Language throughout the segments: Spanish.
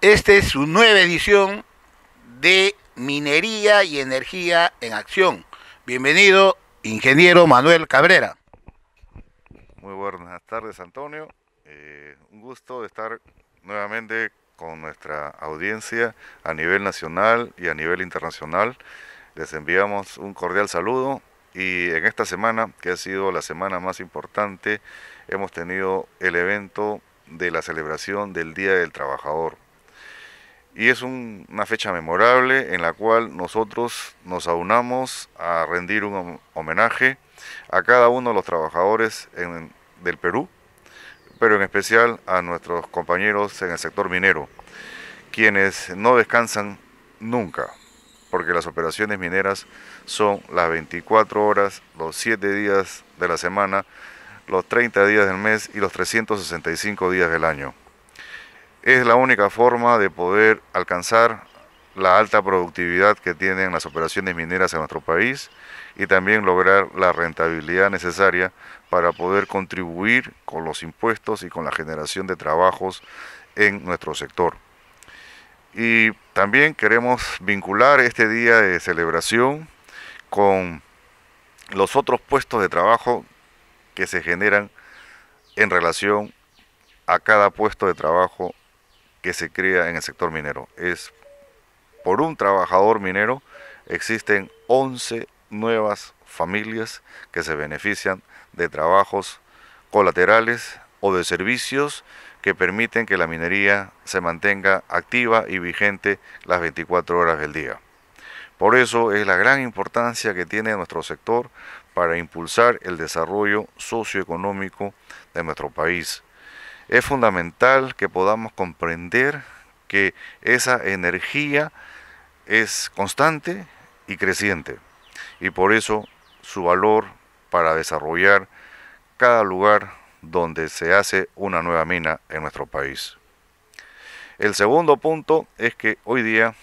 Esta es su nueva edición de Minería y Energía en Acción. Bienvenido, ingeniero Manuel Cabrera. Muy buenas tardes, Antonio. Un gusto estar nuevamente con nuestra audiencia a nivel nacional y a nivel internacional. Les enviamos un cordial saludo y en esta semana, que ha sido la semana más importante, hemos tenido el evento de la celebración del Día del Trabajador. Y es una fecha memorable en la cual nosotros nos aunamos a rendir un homenaje a cada uno de los trabajadores del Perú, pero en especial a nuestros compañeros en el sector minero, quienes no descansan nunca, porque las operaciones mineras son las 24 horas, los 7 días de la semana, los 30 días del mes y los 365 días del año. Es la única forma de poder alcanzar la alta productividad que tienen las operaciones mineras en nuestro país y también lograr la rentabilidad necesaria para poder contribuir con los impuestos y con la generación de trabajos en nuestro sector. Y también queremos vincular este día de celebración con los otros puestos de trabajo que se generan en relación a cada puesto de trabajo que se crea en el sector minero. Por un trabajador minero existen 11 nuevas familias que se benefician de trabajos colaterales o de servicios que permiten que la minería se mantenga activa y vigente las 24 horas del día. Por eso es la gran importancia que tiene nuestro sector para impulsar el desarrollo socioeconómico de nuestro país. Es fundamental que podamos comprender que esa energía es constante y creciente, y por eso su valor para desarrollar cada lugar donde se hace una nueva mina en nuestro país. El segundo punto es que hoy día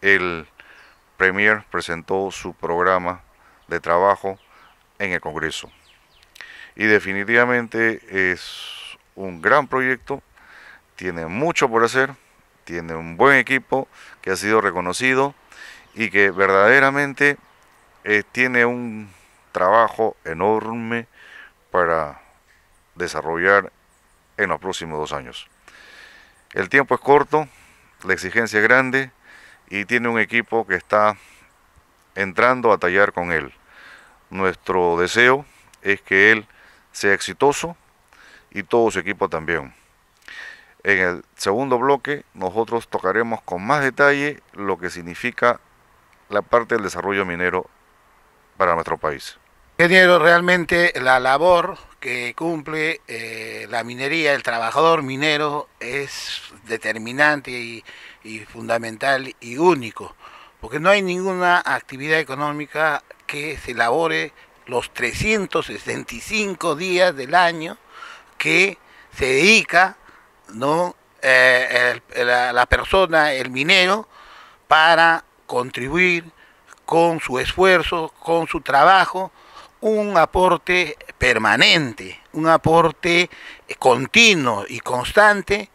el Premier presentó su programa de trabajo en el Congreso y definitivamente es un gran proyecto, tiene mucho por hacer, tiene un buen equipo que ha sido reconocido y que verdaderamente tiene un trabajo enorme para desarrollar en los próximos 2 años. El tiempo es corto, la exigencia es grande y tiene un equipo que está entrando a tallar con él. Nuestro deseo es que él sea exitoso y todo su equipo también. En el segundo bloque nosotros tocaremos con más detalle lo que significa la parte del desarrollo minero para nuestro país. Ingeniero, realmente la labor que cumple la minería, el trabajador minero, es determinante y fundamental y único, porque no hay ninguna actividad económica que se elabore los 365 días del año que se dedica, ¿no? La persona, el minero, para contribuir con su esfuerzo, con su trabajo, un aporte permanente, un aporte continuo y constante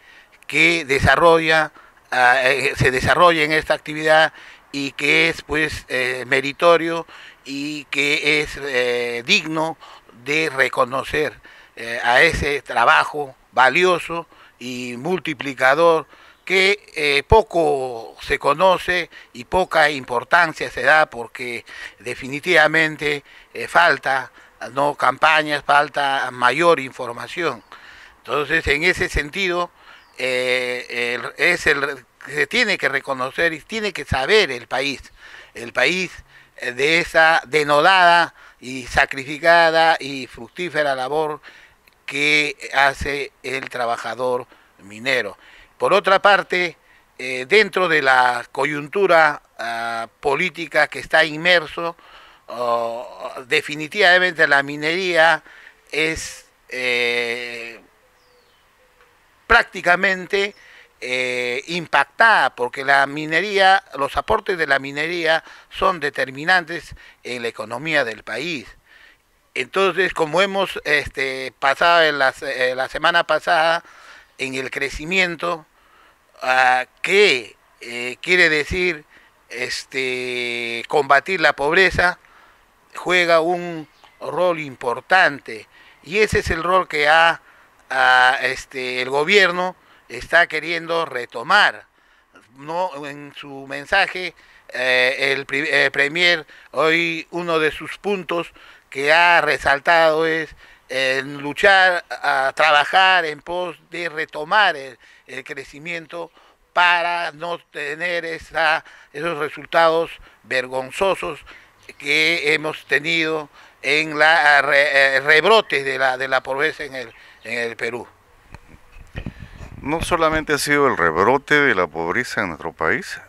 que se desarrolla en esta actividad y que es pues meritorio y que es digno de reconocer a ese trabajo valioso y multiplicador que poco se conoce y poca importancia se da porque definitivamente falta no campañas, falta mayor información. Entonces, en ese sentido, se tiene que reconocer y tiene que saber el país de esa denodada y sacrificada y fructífera labor que hace el trabajador minero. Por otra parte, dentro de la coyuntura política que está inmerso, definitivamente la minería es prácticamente impactada, porque la minería, los aportes de la minería son determinantes en la economía del país. Entonces, como hemos pasado en la semana pasada, en el crecimiento que quiere decir combatir la pobreza, juega un rol importante y ese es el rol que el gobierno está queriendo retomar. No, en su mensaje, el Premier, hoy uno de sus puntos que ha resaltado es luchar, a trabajar en pos de retomar el crecimiento para no tener esos resultados vergonzosos que hemos tenido en la rebrote de la pobreza en el Perú. No solamente ha sido el rebrote de la pobreza en nuestro país,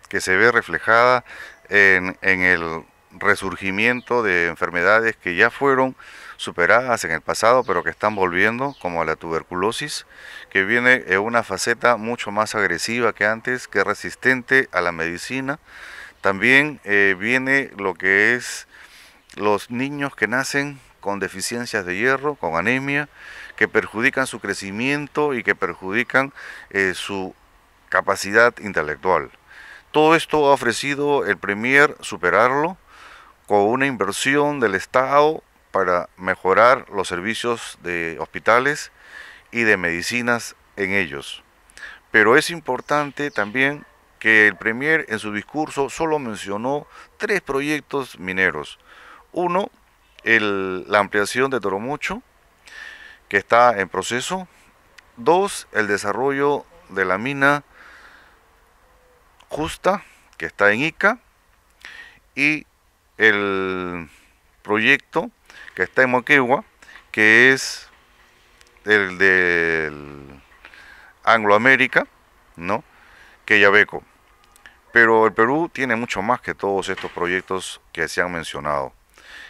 que se ve reflejada en el resurgimiento de enfermedades que ya fueron superadas en el pasado, pero que están volviendo, como la tuberculosis, que viene en una faceta mucho más agresiva que antes, que es resistente a la medicina. También viene lo que es los niños que nacen con deficiencias de hierro, con anemia, que perjudican su crecimiento y que perjudican su capacidad intelectual. Todo esto ha ofrecido el Premier superarlo con una inversión del Estado para mejorar los servicios de hospitales y de medicinas en ellos. Pero es importante también que el Premier en su discurso solo mencionó 3 proyectos mineros. Uno, la ampliación de Toromocho, que está en proceso. 2, el desarrollo de la mina Justa, que está en Ica. Y el proyecto que está en Moquegua, que es el del Anglo América, ¿no? Quellaveco. Pero el Perú tiene mucho más que todos estos proyectos que se han mencionado.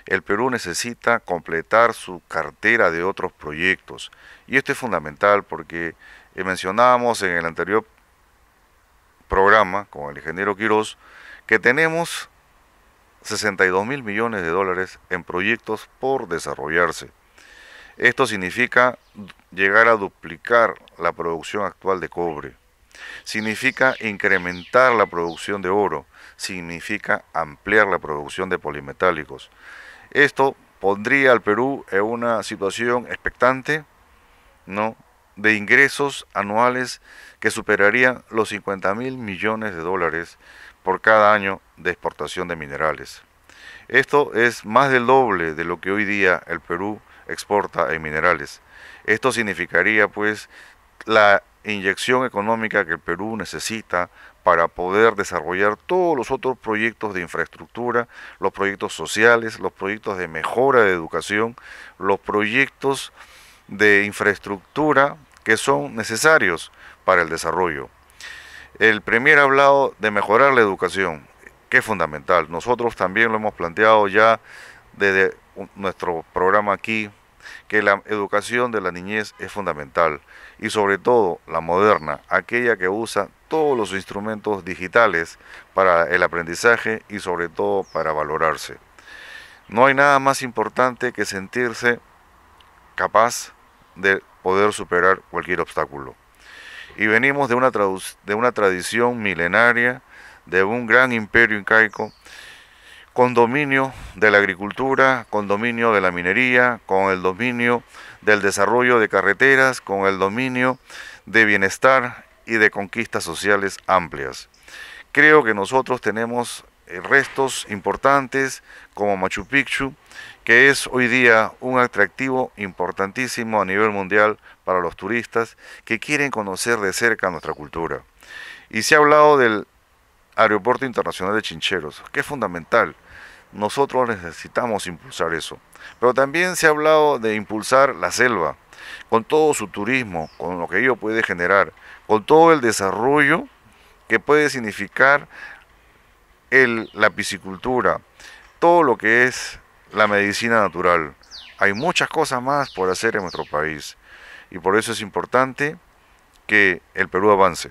El Perú necesita completar su cartera de otros proyectos. Y esto es fundamental porque mencionábamos en el anterior programa con el ingeniero Quirós que tenemos 62.000 millones de dólares en proyectos por desarrollarse. Esto significa llegar a duplicar la producción actual de cobre. Significa incrementar la producción de oro. Significa ampliar la producción de polimetálicos. Esto pondría al Perú en una situación expectante, ¿no?, de ingresos anuales que superarían los 50.000 millones de dólares por cada año de exportación de minerales. Esto es más del doble de lo que hoy día el Perú exporta en minerales. Esto significaría pues la inyección económica que el Perú necesita para poder desarrollar todos los otros proyectos de infraestructura, los proyectos sociales, los proyectos de mejora de educación, los proyectos de infraestructura que son necesarios para el desarrollo. El Premier ha hablado de mejorar la educación, que es fundamental. Nosotros también lo hemos planteado ya desde nuestro programa aquí, que la educación de la niñez es fundamental y sobre todo la moderna, aquella que usa todos los instrumentos digitales para el aprendizaje y sobre todo para valorarse. No hay nada más importante que sentirse capaz de poder superar cualquier obstáculo. Y venimos de una tradición milenaria, de un gran imperio incaico, con dominio de la agricultura, con dominio de la minería, con el dominio del desarrollo de carreteras, con el dominio de bienestar y de conquistas sociales amplias. Creo que nosotros tenemos restos importantes como Machu Picchu, que es hoy día un atractivo importantísimo a nivel mundial para los turistas que quieren conocer de cerca nuestra cultura. Y se ha hablado del Aeropuerto Internacional de Chincheros, que es fundamental. Nosotros necesitamos impulsar eso. Pero también se ha hablado de impulsar la selva, con todo su turismo, con lo que ello puede generar, con todo el desarrollo que puede significar la piscicultura, todo lo que es la medicina natural. Hay muchas cosas más por hacer en nuestro país y por eso es importante que el Perú avance.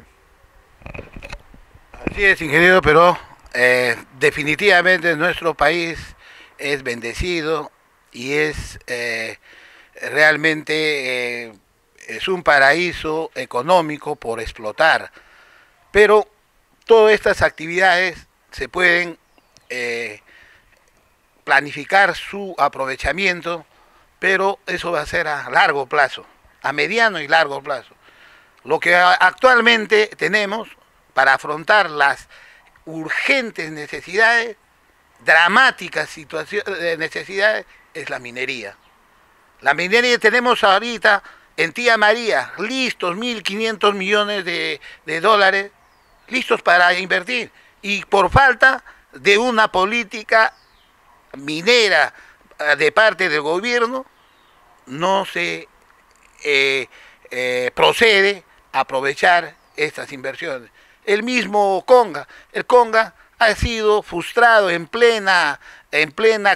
Así es, ingeniero, pero definitivamente nuestro país es bendecido y es realmente es un paraíso económico por explotar, pero todas estas actividades se pueden planificar su aprovechamiento, pero eso va a ser a largo plazo, a mediano y largo plazo. Lo que actualmente tenemos para afrontar las urgentes necesidades, dramáticas situaciones, necesidades, es la minería. La minería tenemos ahorita en Tía María, listos 1.500 millones de dólares, listos para invertir, y por falta de una política minera de parte del gobierno, no se procede a aprovechar estas inversiones. El mismo Conga, el Conga ha sido frustrado en plena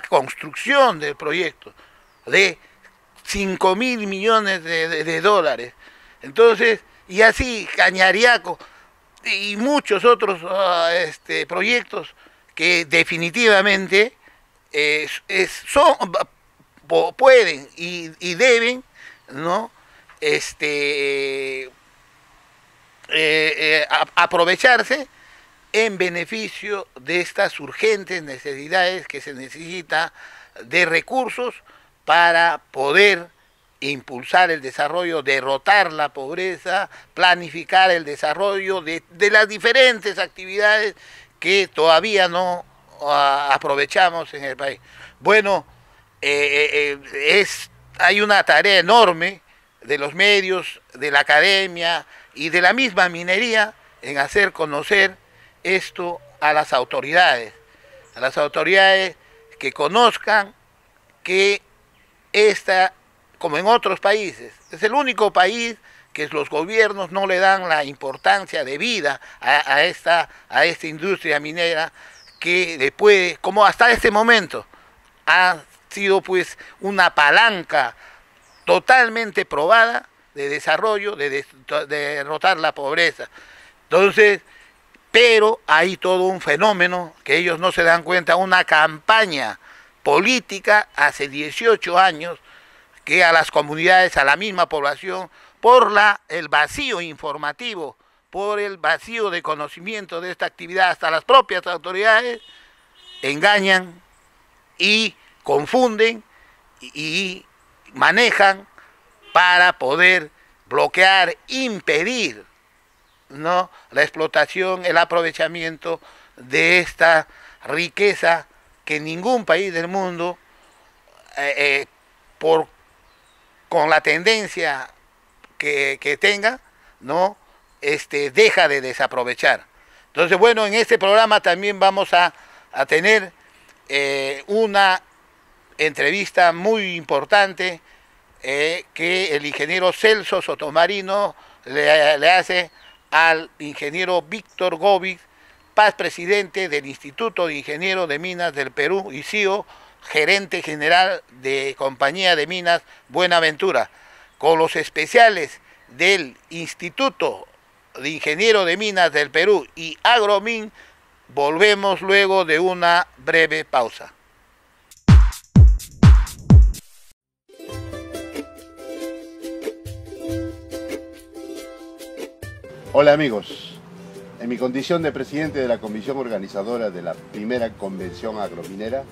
construcción del proyecto de 5.000 millones de dólares. Entonces, y así Cañariaco y muchos otros proyectos que definitivamente pueden y deben, ¿no? Aprovecharse en beneficio de estas urgentes necesidades que se necesita de recursos para poder impulsar el desarrollo, derrotar la pobreza, planificar el desarrollo de las diferentes actividades que todavía no aprovechamos en el país. Bueno, hay una tarea enorme de los medios, de la academia y de la misma minería en hacer conocer esto a las autoridades que conozcan que como en otros países, es el único país que los gobiernos no le dan la importancia debida a esta industria minera que le puede, como hasta este momento, ha sido pues una palanca totalmente probada de desarrollo, de derrotar la pobreza. Entonces, pero hay todo un fenómeno que ellos no se dan cuenta, una campaña política hace 18 años que a las comunidades, a la misma población, por el vacío informativo, por el vacío de conocimiento de esta actividad, hasta las propias autoridades engañan y confunden y manejan para poder bloquear, impedir, ¿no?, la explotación, el aprovechamiento de esta riqueza que ningún país del mundo, con la tendencia que tenga, ¿no?, deja de desaprovechar. Entonces, bueno, en este programa también vamos a tener una entrevista muy importante que el ingeniero Celso Sotomarino le hace al ingeniero Víctor Govic, Paz, presidente del Instituto de Ingenieros de Minas del Perú, y CEO, gerente general de Compañía de Minas Buenaventura, con los especiales del Instituto de Ingenieros de Minas del Perú y Agromin. Volvemos luego de una breve pausa. Hola amigos, en mi condición de presidente de la comisión organizadora de la primera convención agrominera,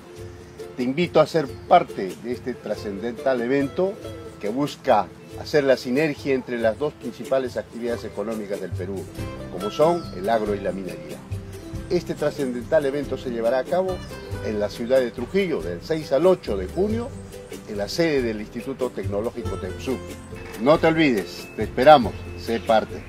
te invito a ser parte de este trascendental evento que busca hacer la sinergia entre las dos principales actividades económicas del Perú, como son el agro y la minería. Este trascendental evento se llevará a cabo en la ciudad de Trujillo del 6 al 8 de junio, en la sede del Instituto Tecnológico TECSUC. No te olvides, te esperamos, sé parte.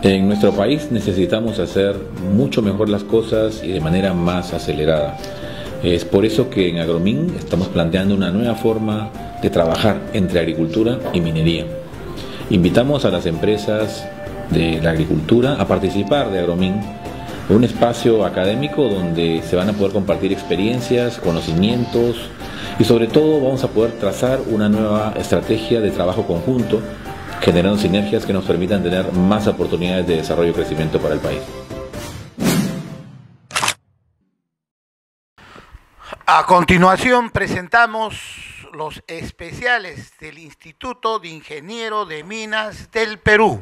En nuestro país necesitamos hacer mucho mejor las cosas y de manera más acelerada. Es por eso que en Agromin estamos planteando una nueva forma de trabajar entre agricultura y minería. Invitamos a las empresas de la agricultura a participar de Agromin, un espacio académico donde se van a poder compartir experiencias, conocimientos y sobre todo vamos a poder trazar una nueva estrategia de trabajo conjunto, generando sinergias que nos permitan tener más oportunidades de desarrollo y crecimiento para el país. A continuación presentamos los especiales del Instituto de Ingeniero de Minas del Perú.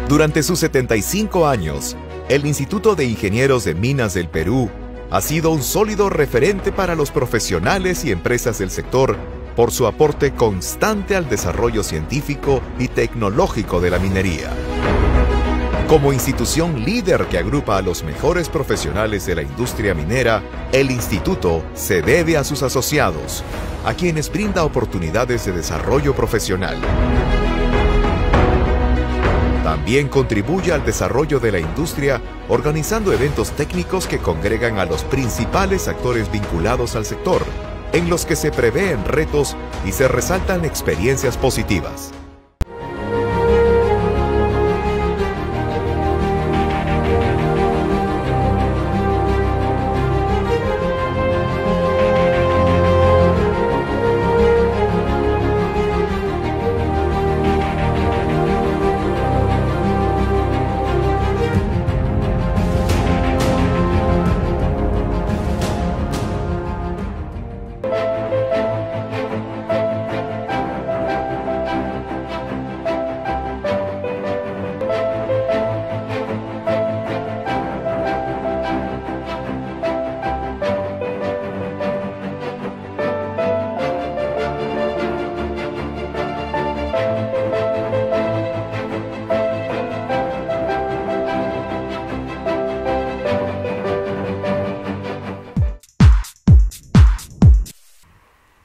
Durante sus 75 años, el Instituto de Ingenieros de Minas del Perú ha sido un sólido referente para los profesionales y empresas del sector por su aporte constante al desarrollo científico y tecnológico de la minería. Como institución líder que agrupa a los mejores profesionales de la industria minera, el instituto se debe a sus asociados, a quienes brinda oportunidades de desarrollo profesional. También contribuye al desarrollo de la industria organizando eventos técnicos que congregan a los principales actores vinculados al sector, en los que se prevén retos y se resaltan experiencias positivas.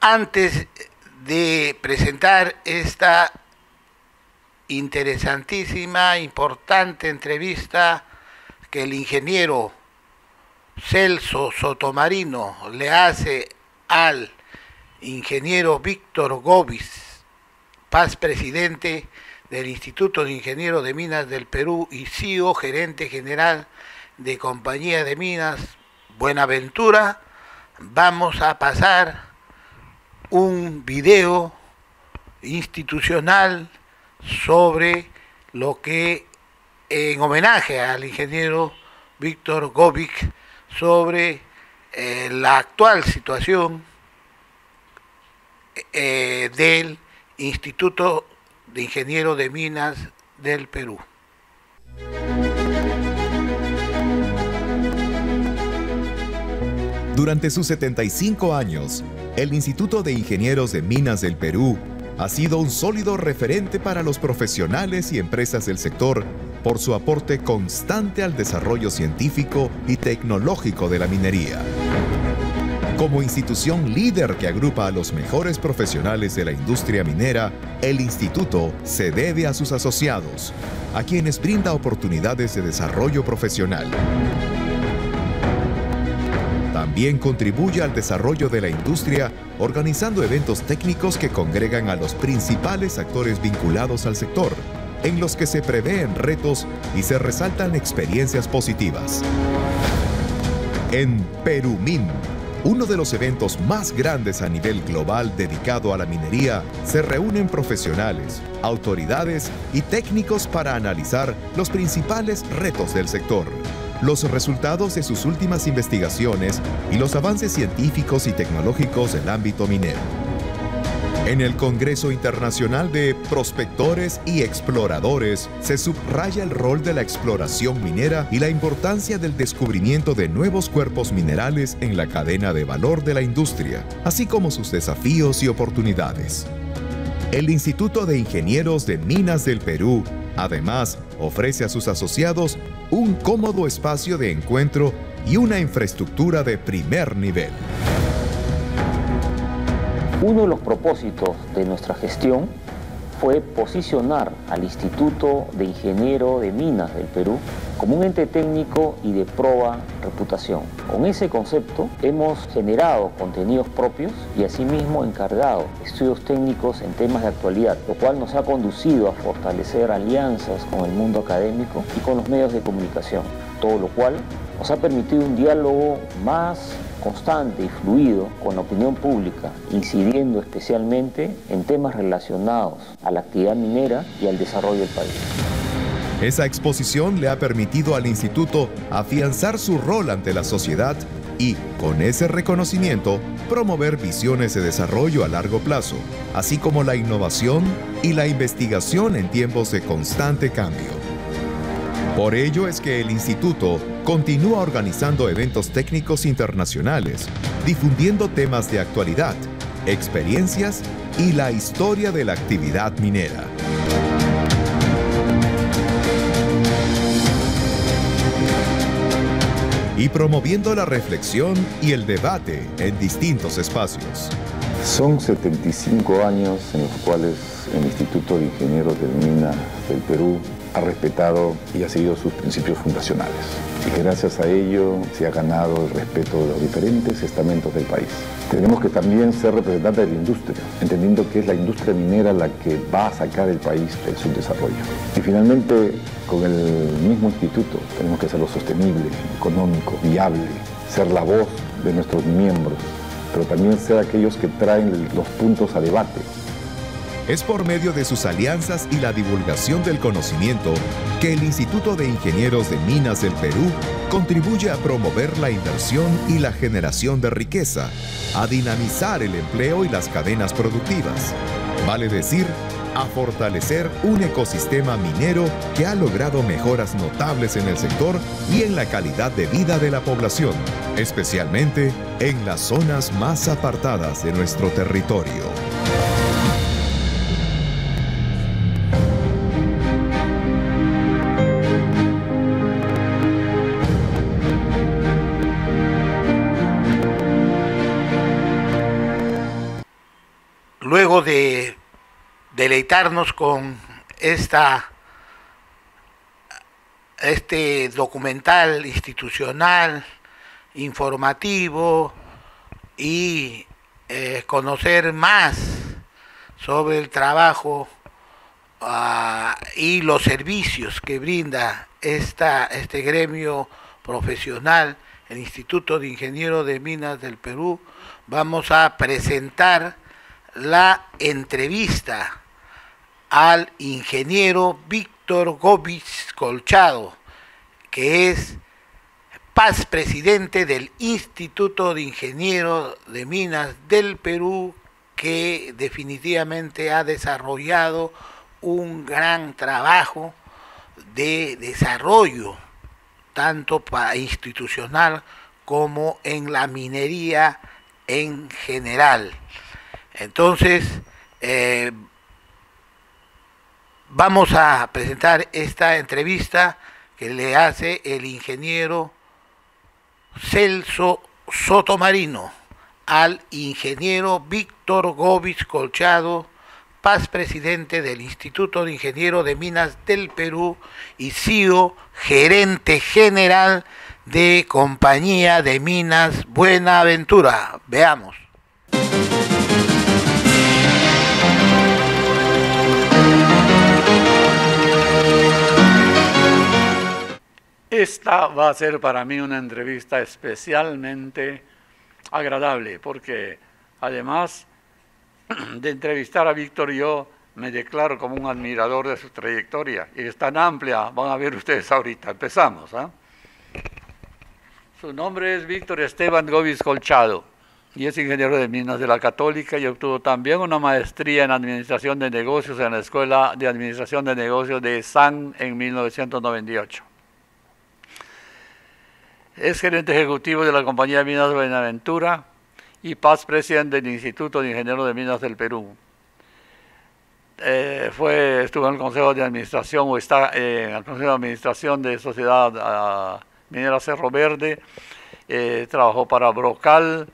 Antes de presentar esta interesantísima, importante entrevista que el ingeniero Celso Sotomarino le hace al ingeniero Víctor Govis, Paz, presidente del Instituto de Ingenieros de Minas del Perú y CEO, gerente general de Compañía de Minas Buenaventura, vamos a pasar un video institucional sobre lo que, en homenaje al ingeniero Víctor Govis, sobre la actual situación del Instituto de Ingenieros de Minas del Perú. Durante sus 75 años, el Instituto de Ingenieros de Minas del Perú ha sido un sólido referente para los profesionales y empresas del sector por su aporte constante al desarrollo científico y tecnológico de la minería. Como institución líder que agrupa a los mejores profesionales de la industria minera, el instituto se debe a sus asociados, a quienes brinda oportunidades de desarrollo profesional. También contribuye al desarrollo de la industria organizando eventos técnicos que congregan a los principales actores vinculados al sector, en los que se prevén retos y se resaltan experiencias positivas. En Perumin, uno de los eventos más grandes a nivel global dedicado a la minería, se reúnen profesionales, autoridades y técnicos para analizar los principales retos del sector, los resultados de sus últimas investigaciones y los avances científicos y tecnológicos del ámbito minero. En el Congreso Internacional de Prospectores y Exploradores se subraya el rol de la exploración minera y la importancia del descubrimiento de nuevos cuerpos minerales en la cadena de valor de la industria, así como sus desafíos y oportunidades. El Instituto de Ingenieros de Minas del Perú, además, ofrece a sus asociados un cómodo espacio de encuentro y una infraestructura de primer nivel. Uno de los propósitos de nuestra gestión fue posicionar al Instituto de Ingeniero de Minas del Perú como un ente técnico y de proba reputación. Con ese concepto hemos generado contenidos propios y asimismo encargado estudios técnicos en temas de actualidad, lo cual nos ha conducido a fortalecer alianzas con el mundo académico y con los medios de comunicación, todo lo cual nos ha permitido un diálogo más constante y fluido con la opinión pública, incidiendo especialmente en temas relacionados a la actividad minera y al desarrollo del país. Esa exposición le ha permitido al instituto afianzar su rol ante la sociedad y, con ese reconocimiento, promover visiones de desarrollo a largo plazo, así como la innovación y la investigación en tiempos de constante cambio. Por ello es que el instituto continúa organizando eventos técnicos internacionales, difundiendo temas de actualidad, experiencias y la historia de la actividad minera. Y promoviendo la reflexión y el debate en distintos espacios. Son 75 años en los cuales el Instituto de Ingenieros de Minas del Perú ha respetado y ha seguido sus principios fundacionales. Y gracias a ello se ha ganado el respeto de los diferentes estamentos del país. Tenemos que también ser representantes de la industria, entendiendo que es la industria minera la que va a sacar el país del subdesarrollo. Y finalmente, con el mismo instituto, tenemos que hacerlo sostenible, económico, viable, ser la voz de nuestros miembros, pero también ser aquellos que traen los puntos a debate. Es por medio de sus alianzas y la divulgación del conocimiento que el Instituto de Ingenieros de Minas del Perú contribuye a promover la inversión y la generación de riqueza, a dinamizar el empleo y las cadenas productivas. Vale decir, a fortalecer un ecosistema minero que ha logrado mejoras notables en el sector y en la calidad de vida de la población, especialmente en las zonas más apartadas de nuestro territorio. Luego de deleitarnos con este documental institucional, informativo y conocer más sobre el trabajo y los servicios que brinda este gremio profesional, el Instituto de Ingenieros de Minas del Perú, vamos a presentar la entrevista al ingeniero Víctor Gómez Colchado, que es presidente del Instituto de Ingenieros de Minas del Perú, que definitivamente ha desarrollado un gran trabajo de desarrollo, tanto institucional como en la minería en general. Entonces, vamos a presentar esta entrevista que le hace el ingeniero Celso Sotomarino al ingeniero Víctor Gómez Colchado, presidente del Instituto de Ingenieros de Minas del Perú y CEO, gerente general de Compañía de Minas Buenaventura. Veamos. Esta va a ser para mí una entrevista especialmente agradable, porque además de entrevistar a Víctor, yo me declaro como un admirador de su trayectoria, y es tan amplia, van a ver ustedes ahorita. Empezamos. Su nombre es Víctor Esteban Gómez Colchado, y es ingeniero de minas de la Católica, y obtuvo también una maestría en Administración de Negocios en la Escuela de Administración de Negocios de SAN en 1998. Es gerente ejecutivo de la Compañía de Minas Buenaventura y presidente del Instituto de Ingenieros de Minas del Perú. Estuvo en el Consejo de Administración, o está en el Consejo de Administración de Sociedad Minera Cerro Verde. Trabajó para Brocal,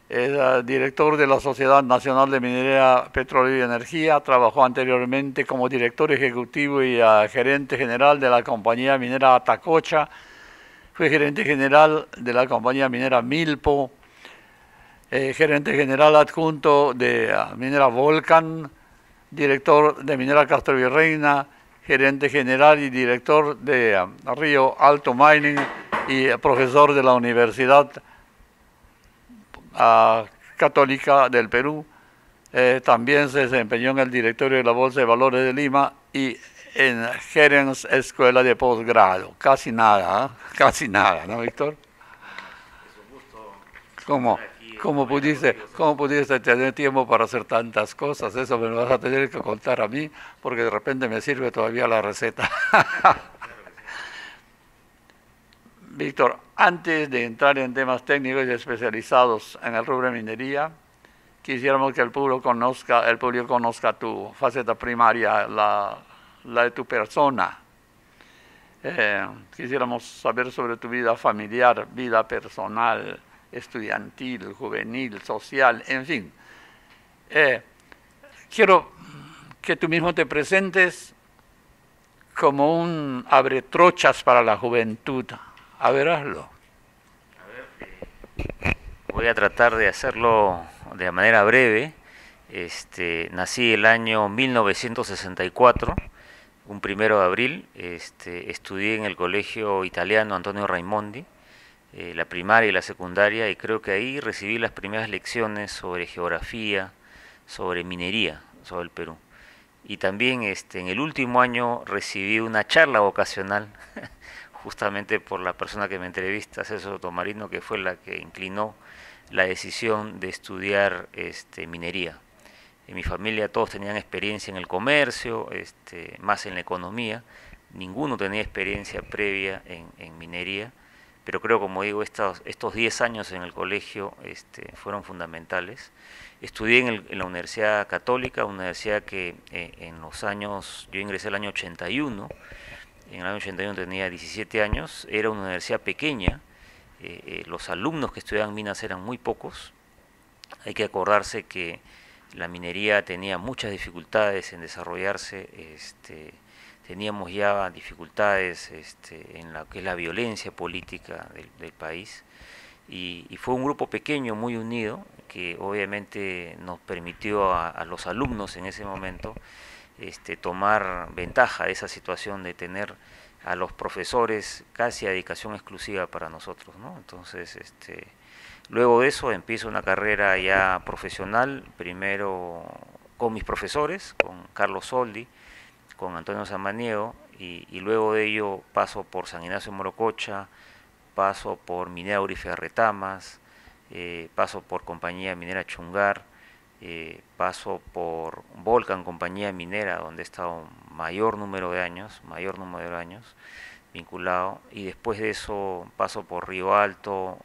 es director de la Sociedad Nacional de Minería, Petróleo y Energía. Trabajó anteriormente como director ejecutivo y gerente general de la Compañía Minera Atacocha. Fue gerente general de la Compañía Minera Milpo, gerente general adjunto de Minera Volcan, director de Minera Castrovirreina, gerente general y director de Río Alto Mining y profesor de la Universidad Católica del Perú. También se desempeñó en el directorio de la Bolsa de Valores de Lima y en Gerens Escuela de Posgrado? Casi nada, ¿eh? Casi nada, ¿no, Víctor? ¿Cómo pudiste tener tiempo para hacer tantas cosas? Eso me lo vas a tener que contar a mí, porque de repente me sirve todavía la receta. Víctor, antes de entrar en temas técnicos y especializados en el rubro de minería, quisiéramos que el público conozca tu faceta primaria, la de tu persona. Quisiéramos saber sobre tu vida familiar, vida personal, estudiantil, juvenil, social, en fin. Quiero que tú mismo te presentes como un abretrochas para la juventud. A ver, hazlo. Voy a tratar de hacerlo de manera breve. Nací el año 1964, un 1 de abril. Estudié en el Colegio Italiano Antonio Raimondi, la primaria y la secundaria, y creo que ahí recibí las primeras lecciones sobre geografía, sobre minería, sobre el Perú. Y también en el último año recibí una charla vocacional, justamente por la persona que me entrevista, César Sotomarino, que fue la que inclinó la decisión de estudiar minería. En mi familia todos tenían experiencia en el comercio, más en la economía, ninguno tenía experiencia previa en minería, pero creo, como digo, estos 10 años en el colegio fueron fundamentales. Estudié en la Universidad Católica, una universidad que yo ingresé el año 81, en el año 81 tenía 17 años, era una universidad pequeña, los alumnos que estudiaban minas eran muy pocos. Hay que acordarse que la minería tenía muchas dificultades en desarrollarse, teníamos ya dificultades en la que es la violencia política del país, y fue un grupo pequeño, muy unido, que obviamente nos permitió a los alumnos en ese momento tomar ventaja de esa situación de tener a los profesores casi a dedicación exclusiva para nosotros, ¿no? Entonces, luego de eso empiezo una carrera ya profesional, primero con mis profesores, con Carlos Soldi, con Antonio Samaniego, y luego de ello paso por San Ignacio de Morococha, paso por Minera Aurífera Retamas, paso por Compañía Minera Chungar, paso por Volcan, compañía minera, donde he estado mayor número de años vinculado, y después de eso paso por Río Alto,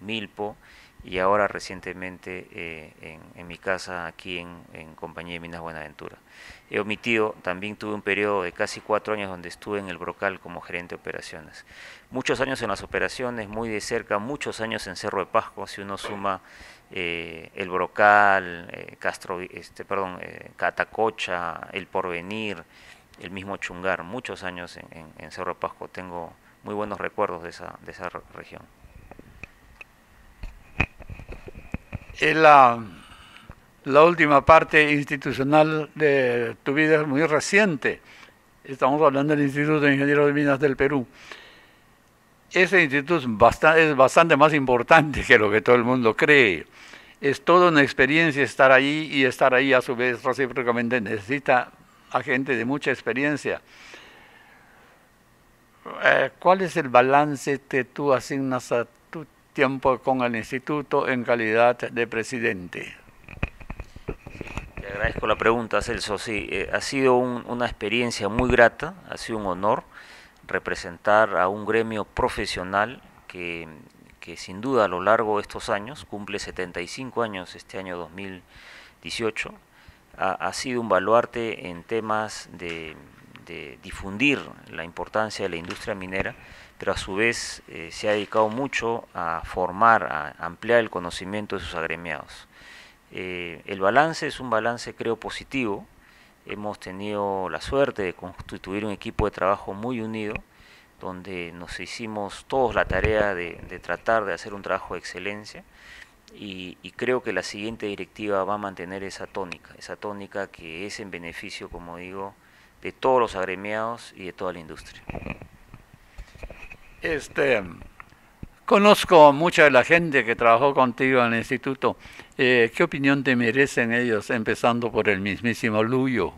Milpo, y ahora recientemente en mi casa aquí en Compañía de Minas Buenaventura. He omitido, también tuve un periodo de casi 4 años donde estuve en el Brocal como gerente de operaciones. Muchos años en las operaciones, muy de cerca, muchos años en Cerro de Pasco, si uno suma el Brocal, Catacocha, El Porvenir, el mismo Chungar, muchos años en Cerro de Pasco. Tengo muy buenos recuerdos de esa región. La última parte institucional de tu vida es muy reciente. Estamos hablando del Instituto de Ingenieros de Minas del Perú. Ese instituto es bastante más importante que lo que todo el mundo cree. Es toda una experiencia estar ahí, y estar ahí a su vez recíprocamente necesita a gente de mucha experiencia. ¿Cuál es el balance que tú asignas a tu tiempo con el instituto en calidad de presidente? Te agradezco la pregunta, Celso. Sí, ha sido una experiencia muy grata, ha sido un honor representar a un gremio profesional que sin duda a lo largo de estos años, cumple 75 años este año 2018, ha sido un baluarte en temas de difundir la importancia de la industria minera, pero a su vez se ha dedicado mucho a formar, a ampliar el conocimiento de sus agremiados. El balance es un balance, creo, positivo. Hemos tenido la suerte de constituir un equipo de trabajo muy unido, donde nos hicimos todos la tarea de tratar de hacer un trabajo de excelencia, y creo que la siguiente directiva va a mantener esa tónica que es en beneficio, como digo, de todos los agremiados y de toda la industria. Conozco mucha de la gente que trabajó contigo en el instituto. ¿Qué opinión te merecen ellos, empezando por el mismísimo Luyo?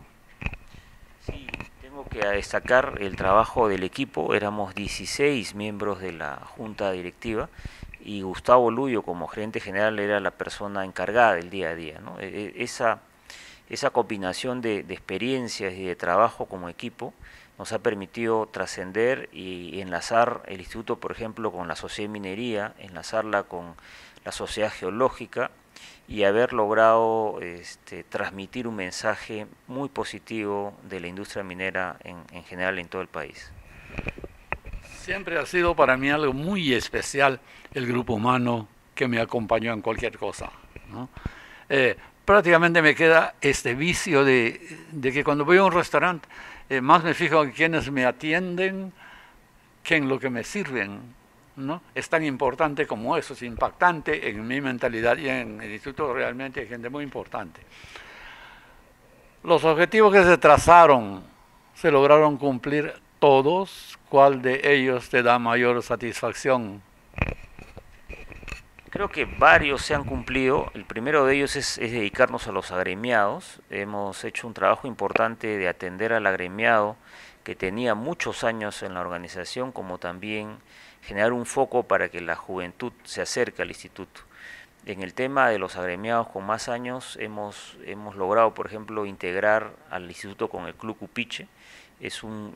Sí, tengo que a destacar el trabajo del equipo. Éramos 16 miembros de la junta directiva y Gustavo Luyo como gerente general era la persona encargada del día a día, ¿no? Esa combinación de experiencias y de trabajo como equipo nos ha permitido trascender y enlazar el instituto, por ejemplo, con la Sociedad de Minería, enlazarla con la Sociedad Geológica y haber logrado transmitir un mensaje muy positivo de la industria minera en general en todo el país. Siempre ha sido para mí algo muy especial el grupo humano que me acompañó en cualquier cosa, ¿no? Prácticamente me queda este vicio de que cuando voy a un restaurante más me fijo en quienes me atienden que en lo que me sirven, ¿no? Es tan importante como eso, es impactante en mi mentalidad y en el instituto realmente hay gente muy importante. Los objetivos que se trazaron, ¿se lograron cumplir todos? ¿Cuál de ellos te da mayor satisfacción? Creo que varios se han cumplido. El primero de ellos es dedicarnos a los agremiados. Hemos hecho un trabajo importante de atender al agremiado que tenía muchos años en la organización, como también generar un foco para que la juventud se acerque al instituto. En el tema de los agremiados con más años hemos logrado, por ejemplo, integrar al instituto con el Club Cupiche. Es un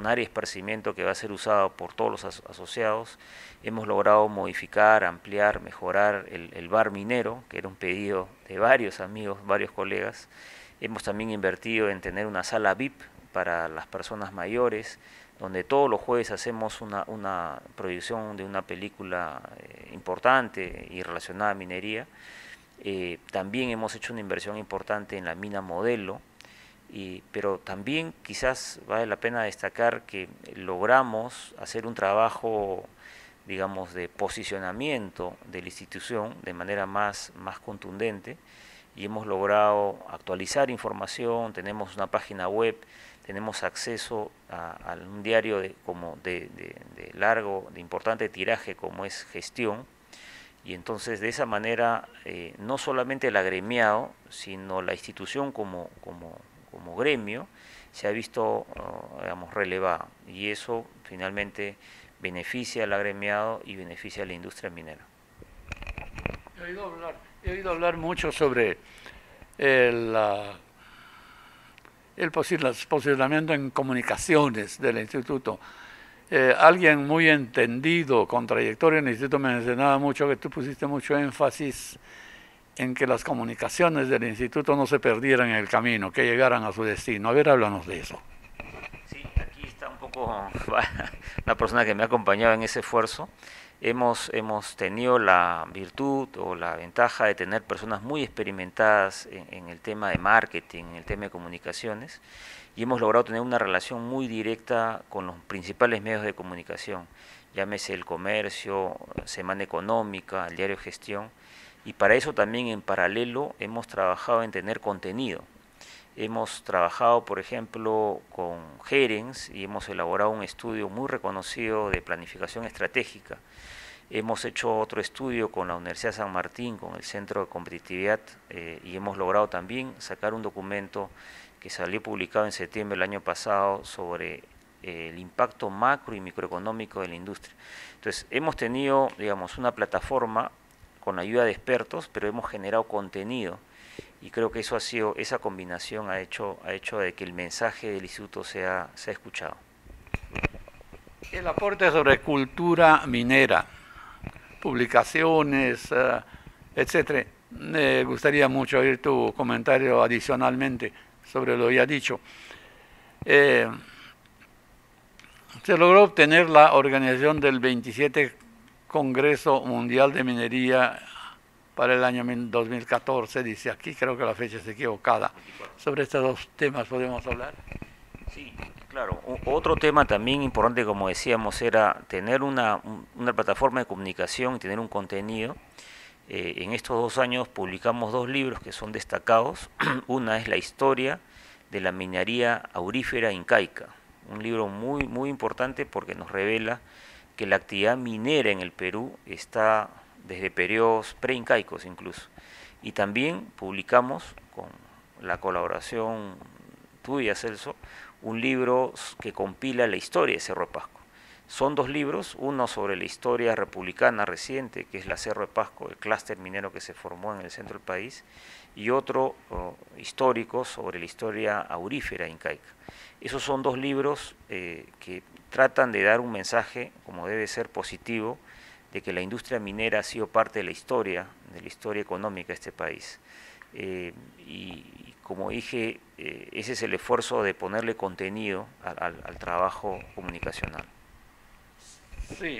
área de esparcimiento que va a ser usado por todos los asociados. Hemos logrado modificar, ampliar, mejorar el bar minero, que era un pedido de varios amigos, varios colegas. Hemos también invertido en tener una sala VIP para las personas mayores, donde todos los jueves hacemos una proyección de una película importante y relacionada a minería. También hemos hecho una inversión importante en la mina Modelo, pero también quizás vale la pena destacar que logramos hacer un trabajo, digamos, de posicionamiento de la institución de manera más contundente y hemos logrado actualizar información, tenemos una página web, tenemos acceso a un diario de importante tiraje como es Gestión, y entonces de esa manera no solamente el agremiado, sino la institución como gremio se ha visto digamos, relevado, y eso finalmente beneficia al agremiado y beneficia a la industria minera. He oído hablar mucho sobre el posicionamiento en comunicaciones del instituto. Alguien muy entendido, con trayectoria en el instituto, me mencionaba mucho que tú pusiste mucho énfasis en que las comunicaciones del instituto no se perdieran en el camino, que llegaran a su destino. A ver, háblanos de eso. Sí, aquí está un poco la persona que me ha acompañado en ese esfuerzo. Hemos tenido la virtud o la ventaja de tener personas muy experimentadas en el tema de marketing, en el tema de comunicaciones, y hemos logrado tener una relación muy directa con los principales medios de comunicación, llámese El Comercio, Semana Económica, el diario Gestión, y para eso también en paralelo hemos trabajado en tener contenido. Hemos trabajado, por ejemplo, con Gerens y hemos elaborado un estudio muy reconocido de planificación estratégica. Hemos hecho otro estudio con la Universidad de San Martín, con el Centro de Competitividad, y hemos logrado también sacar un documento que salió publicado en septiembre del año pasado sobre el impacto macro y microeconómico de la industria. Entonces, hemos tenido, digamos, una plataforma con la ayuda de expertos, pero hemos generado contenido. Y creo que eso ha sido, esa combinación ha hecho de que el mensaje del instituto sea escuchado. El aporte sobre cultura minera, publicaciones, etcétera. Me gustaría mucho oír tu comentario adicionalmente sobre lo ya dicho. Se logró obtener la organización del 27 Congreso Mundial de Minería para el año 2014, dice aquí, creo que la fecha es equivocada. Sobre estos dos temas podemos hablar. Sí, claro. Otro tema también importante, como decíamos, era tener una plataforma de comunicación y tener un contenido. En estos 2 años publicamos 2 libros que son destacados. Una es La historia de la minería aurífera incaica, un libro muy importante porque nos revela que la actividad minera en el Perú está desde periodos preincaicos incluso. Y también publicamos, con la colaboración tuya, Celso, un libro que compila la historia de Cerro de Pasco. Son 2 libros, uno sobre la historia republicana reciente, que es la Cerro de Pasco, el clúster minero que se formó en el centro del país, y otro histórico sobre la historia aurífera incaica. Esos son 2 libros que tratan de dar un mensaje, como debe ser, positivo, de que la industria minera ha sido parte de la historia económica de este país. Y como dije, ese es el esfuerzo de ponerle contenido al trabajo comunicacional. Sí,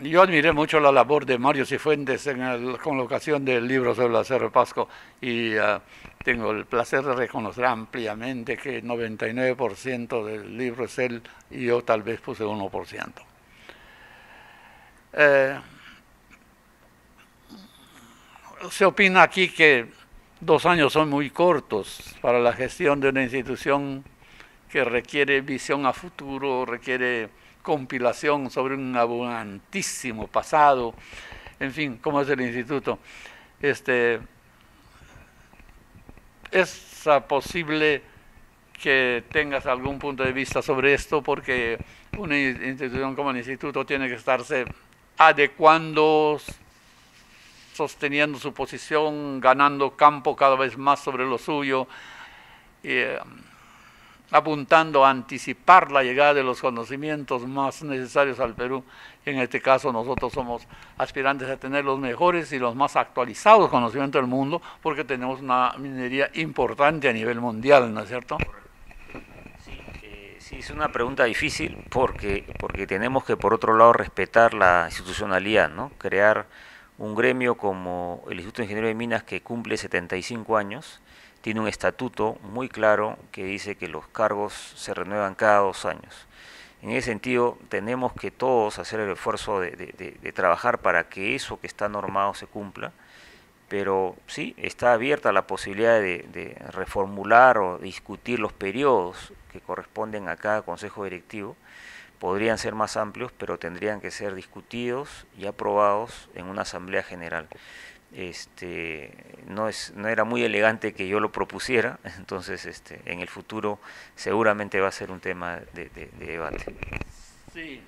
yo admiré mucho la labor de Mario Cifuentes en la colocación del libro sobre la Cerro de Pasco y tengo el placer de reconocer ampliamente que 99% del libro es él y yo tal vez puse 1%. Se opina aquí que 2 años son muy cortos para la gestión de una institución que requiere visión a futuro, requiere compilación sobre un abundantísimo pasado, en fin, como es el instituto. ¿Es posible que tengas algún punto de vista sobre esto? Porque una institución como el instituto tiene que estarse adecuando, sosteniendo su posición, ganando campo cada vez más sobre lo suyo, apuntando a anticipar la llegada de los conocimientos más necesarios al Perú. En este caso nosotros somos aspirantes a tener los mejores y los más actualizados conocimientos del mundo, porque tenemos una minería importante a nivel mundial, ¿no es cierto? Sí, es una pregunta difícil porque tenemos que, por otro lado, respetar la institucionalidad, ¿no? Crear un gremio como el Instituto de Ingeniería de Minas, que cumple 75 años, tiene un estatuto muy claro que dice que los cargos se renuevan cada 2 años. En ese sentido, tenemos que todos hacer el esfuerzo de trabajar para que eso que está normado se cumpla, pero sí, está abierta la posibilidad de reformular o discutir los periodos que corresponden a cada consejo directivo. Podrían ser más amplios, pero tendrían que ser discutidos y aprobados en una asamblea general. No era muy elegante que yo lo propusiera, entonces en el futuro seguramente va a ser un tema de debate. Sí.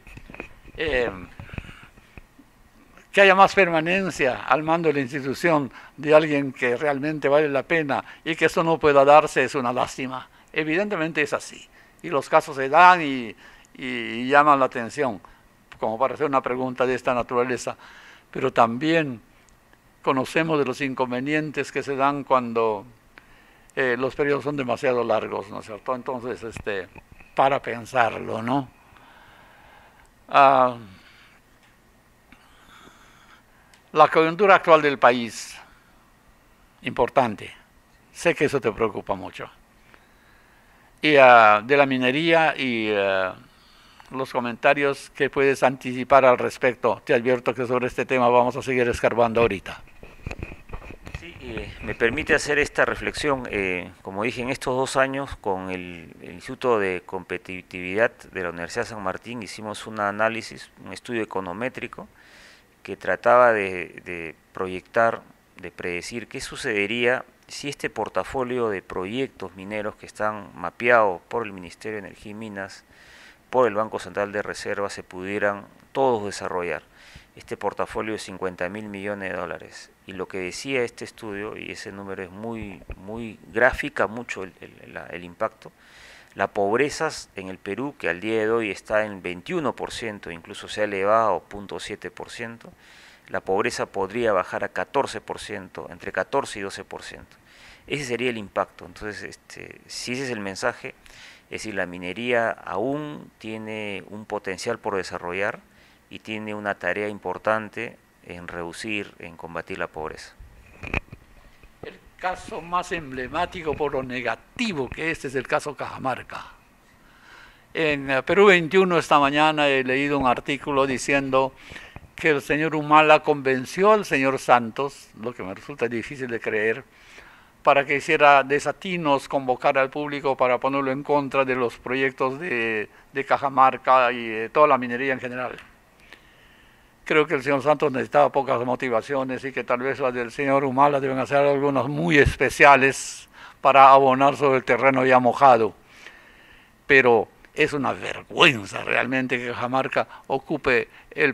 Que haya más permanencia al mando de la institución de alguien que realmente vale la pena y que eso no pueda darse es una lástima. Evidentemente es así, y los casos se dan y llaman la atención, como para hacer una pregunta de esta naturaleza, pero también conocemos de los inconvenientes que se dan cuando los periodos son demasiado largos, ¿no es cierto? Entonces, para pensarlo, ¿no? La coyuntura actual del país, importante, sé que eso te preocupa mucho, y de la minería y los comentarios que puedes anticipar al respecto. Te advierto que sobre este tema vamos a seguir escarbando ahorita. Sí, me permite hacer esta reflexión. Como dije, en estos 2 años con el Instituto de Competitividad de la Universidad de San Martín hicimos un análisis, un estudio econométrico que trataba de proyectar, de predecir qué sucedería si este portafolio de proyectos mineros que están mapeados por el Ministerio de Energía y Minas, por el Banco Central de Reserva, se pudieran todos desarrollar. Este portafolio de 50.000 millones de dólares. Y lo que decía este estudio, y ese número es muy gráfica mucho el impacto, la pobreza en el Perú, que al día de hoy está en 21%, incluso se ha elevado a 0.7%, la pobreza podría bajar a 14%, entre 14 y 12%. Ese sería el impacto. Entonces, si ese es el mensaje, es decir, la minería aún tiene un potencial por desarrollar y tiene una tarea importante en reducir, en combatir la pobreza. El caso más emblemático por lo negativo que es el caso Cajamarca. En Perú 21 esta mañana he leído un artículo diciendo que el señor Humala convenció al señor Santos, lo que me resulta difícil de creer, para que hiciera desatinos, convocar al público para ponerlo en contra de los proyectos de Cajamarca y de toda la minería en general. Creo que el señor Santos necesitaba pocas motivaciones y que tal vez las del señor Humala deben hacer algunas muy especiales para abonar sobre el terreno ya mojado. pero es una vergüenza realmente que Cajamarca ocupe el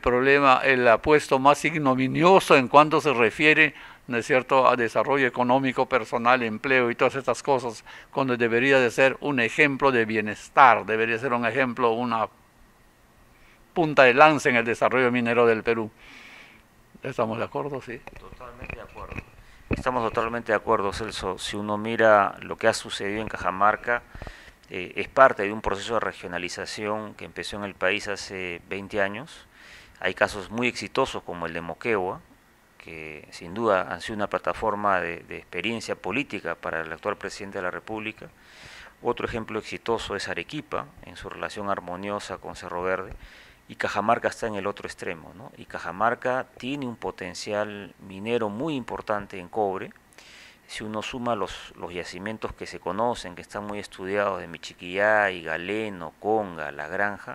puesto más ignominioso en cuanto se refiere, ¿no es cierto?, a desarrollo económico, personal, empleo y todas estas cosas, cuando debería de ser un ejemplo de bienestar, debería ser un ejemplo, una punta de lanza en el desarrollo minero del Perú. ¿Estamos de acuerdo? Sí. Totalmente de acuerdo. Estamos totalmente de acuerdo, Celso. Si uno mira lo que ha sucedido en Cajamarca, es parte de un proceso de regionalización que empezó en el país hace 20 años. Hay casos muy exitosos como el de Moquegua, que sin duda han sido una plataforma de experiencia política para el actual presidente de la República. Otro ejemplo exitoso es Arequipa, en su relación armoniosa con Cerro Verde, y Cajamarca está en el otro extremo, ¿no? Y Cajamarca tiene un potencial minero muy importante en cobre. Si uno suma los yacimientos que se conocen, que están muy estudiados, de Michiquillay, Galeno, Conga, La Granja,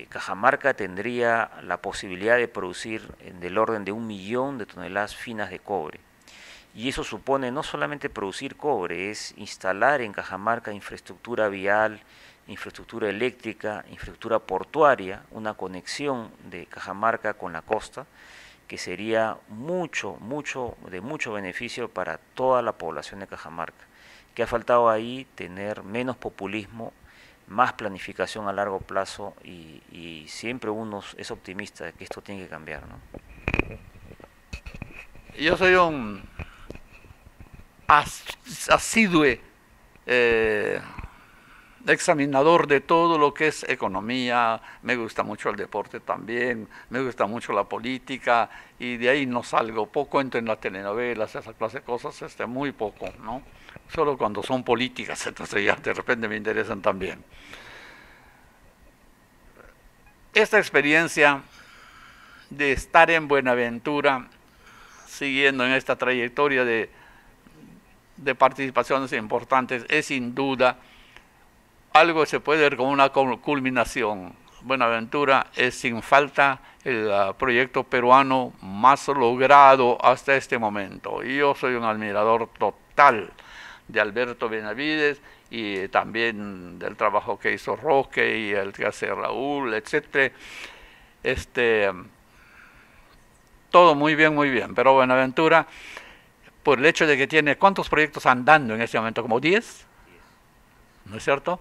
Cajamarca tendría la posibilidad de producir del orden de 1 millón de toneladas finas de cobre. Y eso supone no solamente producir cobre, es instalar en Cajamarca infraestructura vial, infraestructura eléctrica, infraestructura portuaria, una conexión de Cajamarca con la costa, que sería de mucho beneficio para toda la población de Cajamarca. Que ha faltado ahí tener menos populismo, más planificación a largo plazo y siempre uno es optimista de que esto tiene que cambiar, ¿no? Yo soy un asiduo examinador de todo lo que es economía, me gusta mucho el deporte también, me gusta mucho la política, y de ahí no salgo, poco entro en las telenovelas, esa clase de cosas, muy poco, ¿no? Solo cuando son políticas, entonces ya de repente me interesan también. Esta experiencia de estar en Buenaventura, siguiendo en esta trayectoria de participaciones importantes, es sin duda algo que se puede ver como una culminación. Buenaventura es sin falta el proyecto peruano más logrado hasta este momento. Y yo soy un admirador total de Alberto Benavides y también del trabajo que hizo Roque y el que hace Raúl, etc. Todo muy bien, pero Buenaventura, por el hecho de que tiene, ¿cuántos proyectos andando en este momento? ¿Como 10? ¿No es cierto?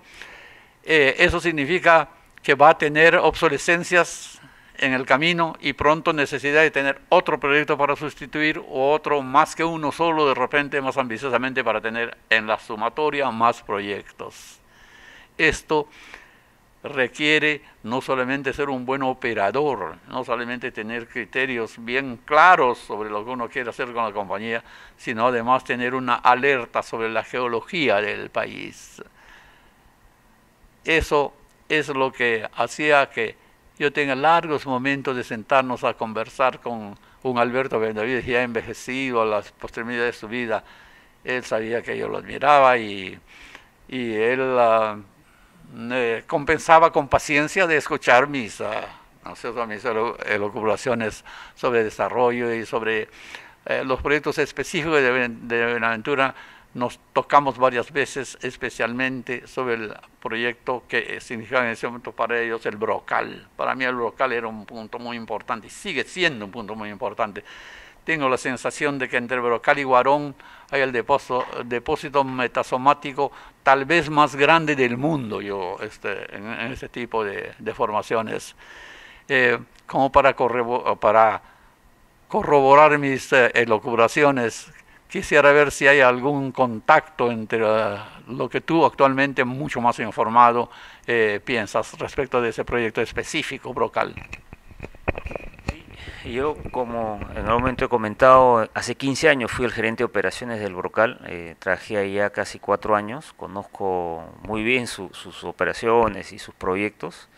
Eso significa que va a tener obsolescencias en el camino y pronto necesidad de tener otro proyecto para sustituir o otro más que uno solo, de repente más ambiciosamente, para tener en la sumatoria más proyectos. Esto requiere no solamente ser un buen operador, no solamente tener criterios bien claros sobre lo que uno quiere hacer con la compañía, sino además tener una alerta sobre la geología del país. Eso es lo que hacía que yo tenga largos momentos de sentarnos a conversar con un Alberto Benavides ya envejecido a las posteridades de su vida. Él sabía que yo lo admiraba y él compensaba con paciencia de escuchar mis elucubraciones sobre desarrollo y sobre los proyectos específicos de Buenaventura. Nos tocamos varias veces, especialmente sobre el proyecto que significaba en ese momento para ellos el Brocal. Para mí el Brocal era un punto muy importante y sigue siendo un punto muy importante. Tengo la sensación de que entre Brocal y Huarón hay el depósito metasomático tal vez más grande del mundo en ese tipo de formaciones. Como para corroborar mis elucubraciones, quisiera ver si hay algún contacto entre lo que tú actualmente, mucho más informado, piensas respecto de ese proyecto específico, Brocal. Sí, yo, como en algún momento he comentado, hace 15 años fui el gerente de operaciones del Brocal, trabajé ahí ya casi 4 años, conozco muy bien sus operaciones y sus proyectos,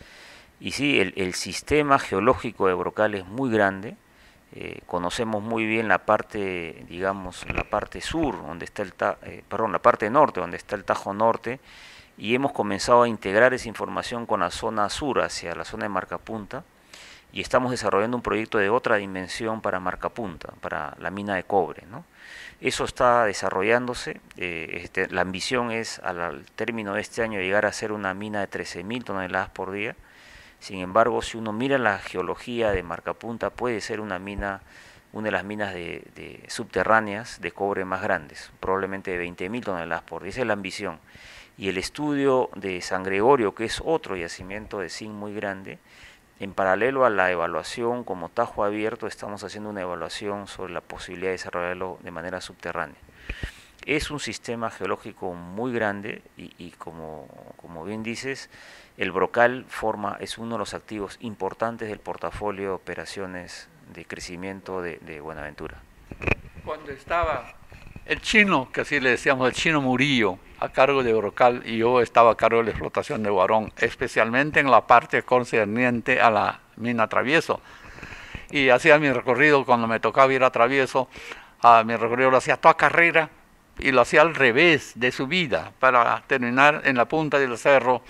y sí, el sistema geológico de Brocal es muy grande. Conocemos muy bien la parte, digamos, la parte sur, donde está la parte norte, donde está el Tajo Norte, y hemos comenzado a integrar esa información con la zona sur, hacia la zona de Marcapunta, y estamos desarrollando un proyecto de otra dimensión para Marcapunta, para la mina de cobre, ¿no? Eso está desarrollándose, la ambición es al término de este año llegar a ser una mina de 13.000 toneladas por día. Sin embargo, si uno mira la geología de Marcapunta, puede ser una de las minas subterráneas de cobre más grandes, probablemente de 20.000 toneladas por día. Esa es la ambición. Y el estudio de San Gregorio, que es otro yacimiento de zinc muy grande, en paralelo a la evaluación como tajo abierto, estamos haciendo una evaluación sobre la posibilidad de desarrollarlo de manera subterránea. Es un sistema geológico muy grande y como bien dices, el Brocal es uno de los activos importantes del portafolio de operaciones de crecimiento de Buenaventura. Cuando estaba el chino, que así le decíamos, el chino Murillo, a cargo de Brocal, y yo estaba a cargo de la explotación de Huarón, especialmente en la parte concerniente a la mina Travieso. Y hacía mi recorrido, cuando me tocaba ir a Travieso, mi recorrido lo hacía toda carrera, y lo hacía al revés de subida, para terminar en la punta del cerro,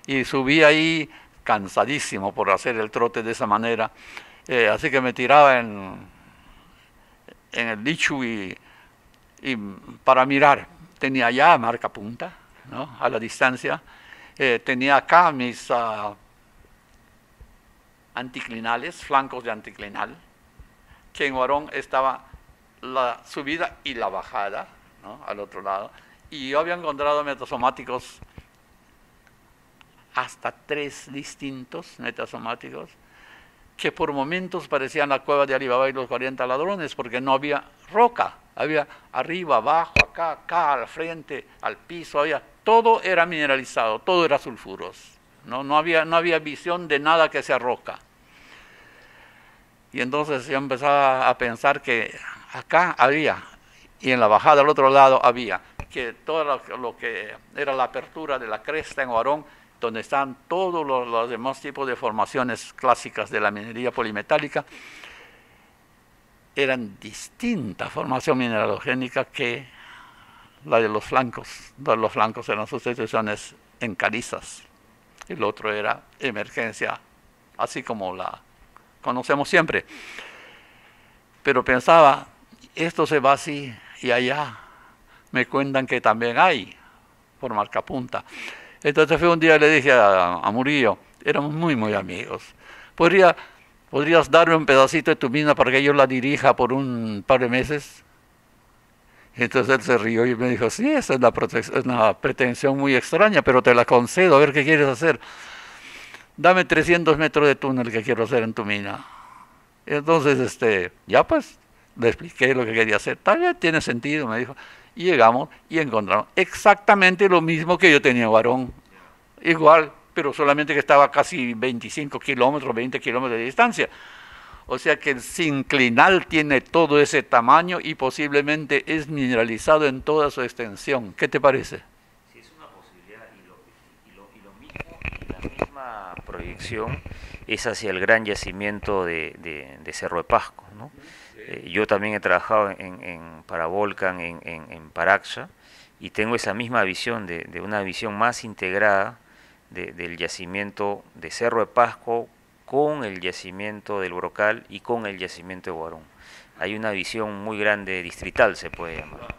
y subí ahí cansadísimo por hacer el trote de esa manera, así que me tiraba en el Lichu y para mirar. Tenía ya Marcapunta, ¿no?, a la distancia. Tenía acá mis anticlinales, flancos de anticlinal, que en Huarón estaba la subida y la bajada, ¿no?, al otro lado. Y yo había encontrado metasomáticos, hasta 3 distintos metasomáticos, que por momentos parecían la cueva de Alibaba y los 40 ladrones, porque no había roca. Había arriba, abajo, acá, al frente, al piso, todo era mineralizado, todo era sulfuros. No había visión de nada que sea roca. Y entonces yo empezaba a pensar que acá había, y en la bajada al otro lado había, que todo lo que era la apertura de la cresta en Huarón, donde están todos los demás tipos de formaciones clásicas de la minería polimetálica, eran distinta formación mineralogénica que la de los flancos. Los flancos eran sustituciones en calizas, el otro era emergencia, así como la conocemos siempre. Pero pensaba, esto se va así, y allá me cuentan que también hay, por Marcapunta. Entonces fue un día, le dije a Murillo, éramos muy amigos, ¿podrías darme un pedacito de tu mina para que yo la dirija por un par de meses? Y entonces él se rió y me dijo, sí, esa es una pretensión muy extraña, pero te la concedo, a ver qué quieres hacer. Dame 300 metros de túnel que quiero hacer en tu mina. Y entonces, ya pues, le expliqué lo que quería hacer. Tal vez tiene sentido, me dijo. Y llegamos y encontramos exactamente lo mismo que yo tenía en Huarón. Igual, pero solamente que estaba casi 25 kilómetros, 20 kilómetros de distancia. O sea que el sinclinal tiene todo ese tamaño y posiblemente es mineralizado en toda su extensión. ¿Qué te parece? Sí, es una posibilidad y la misma proyección es hacia el gran yacimiento de Cerro de Pasco, ¿no? Yo también he trabajado para Volcan en Paraxá y tengo esa misma visión de una visión más integrada del yacimiento de Cerro de Pasco con el yacimiento del Brocal y con el yacimiento de Huarón. Hay una visión muy grande distrital, se puede llamar.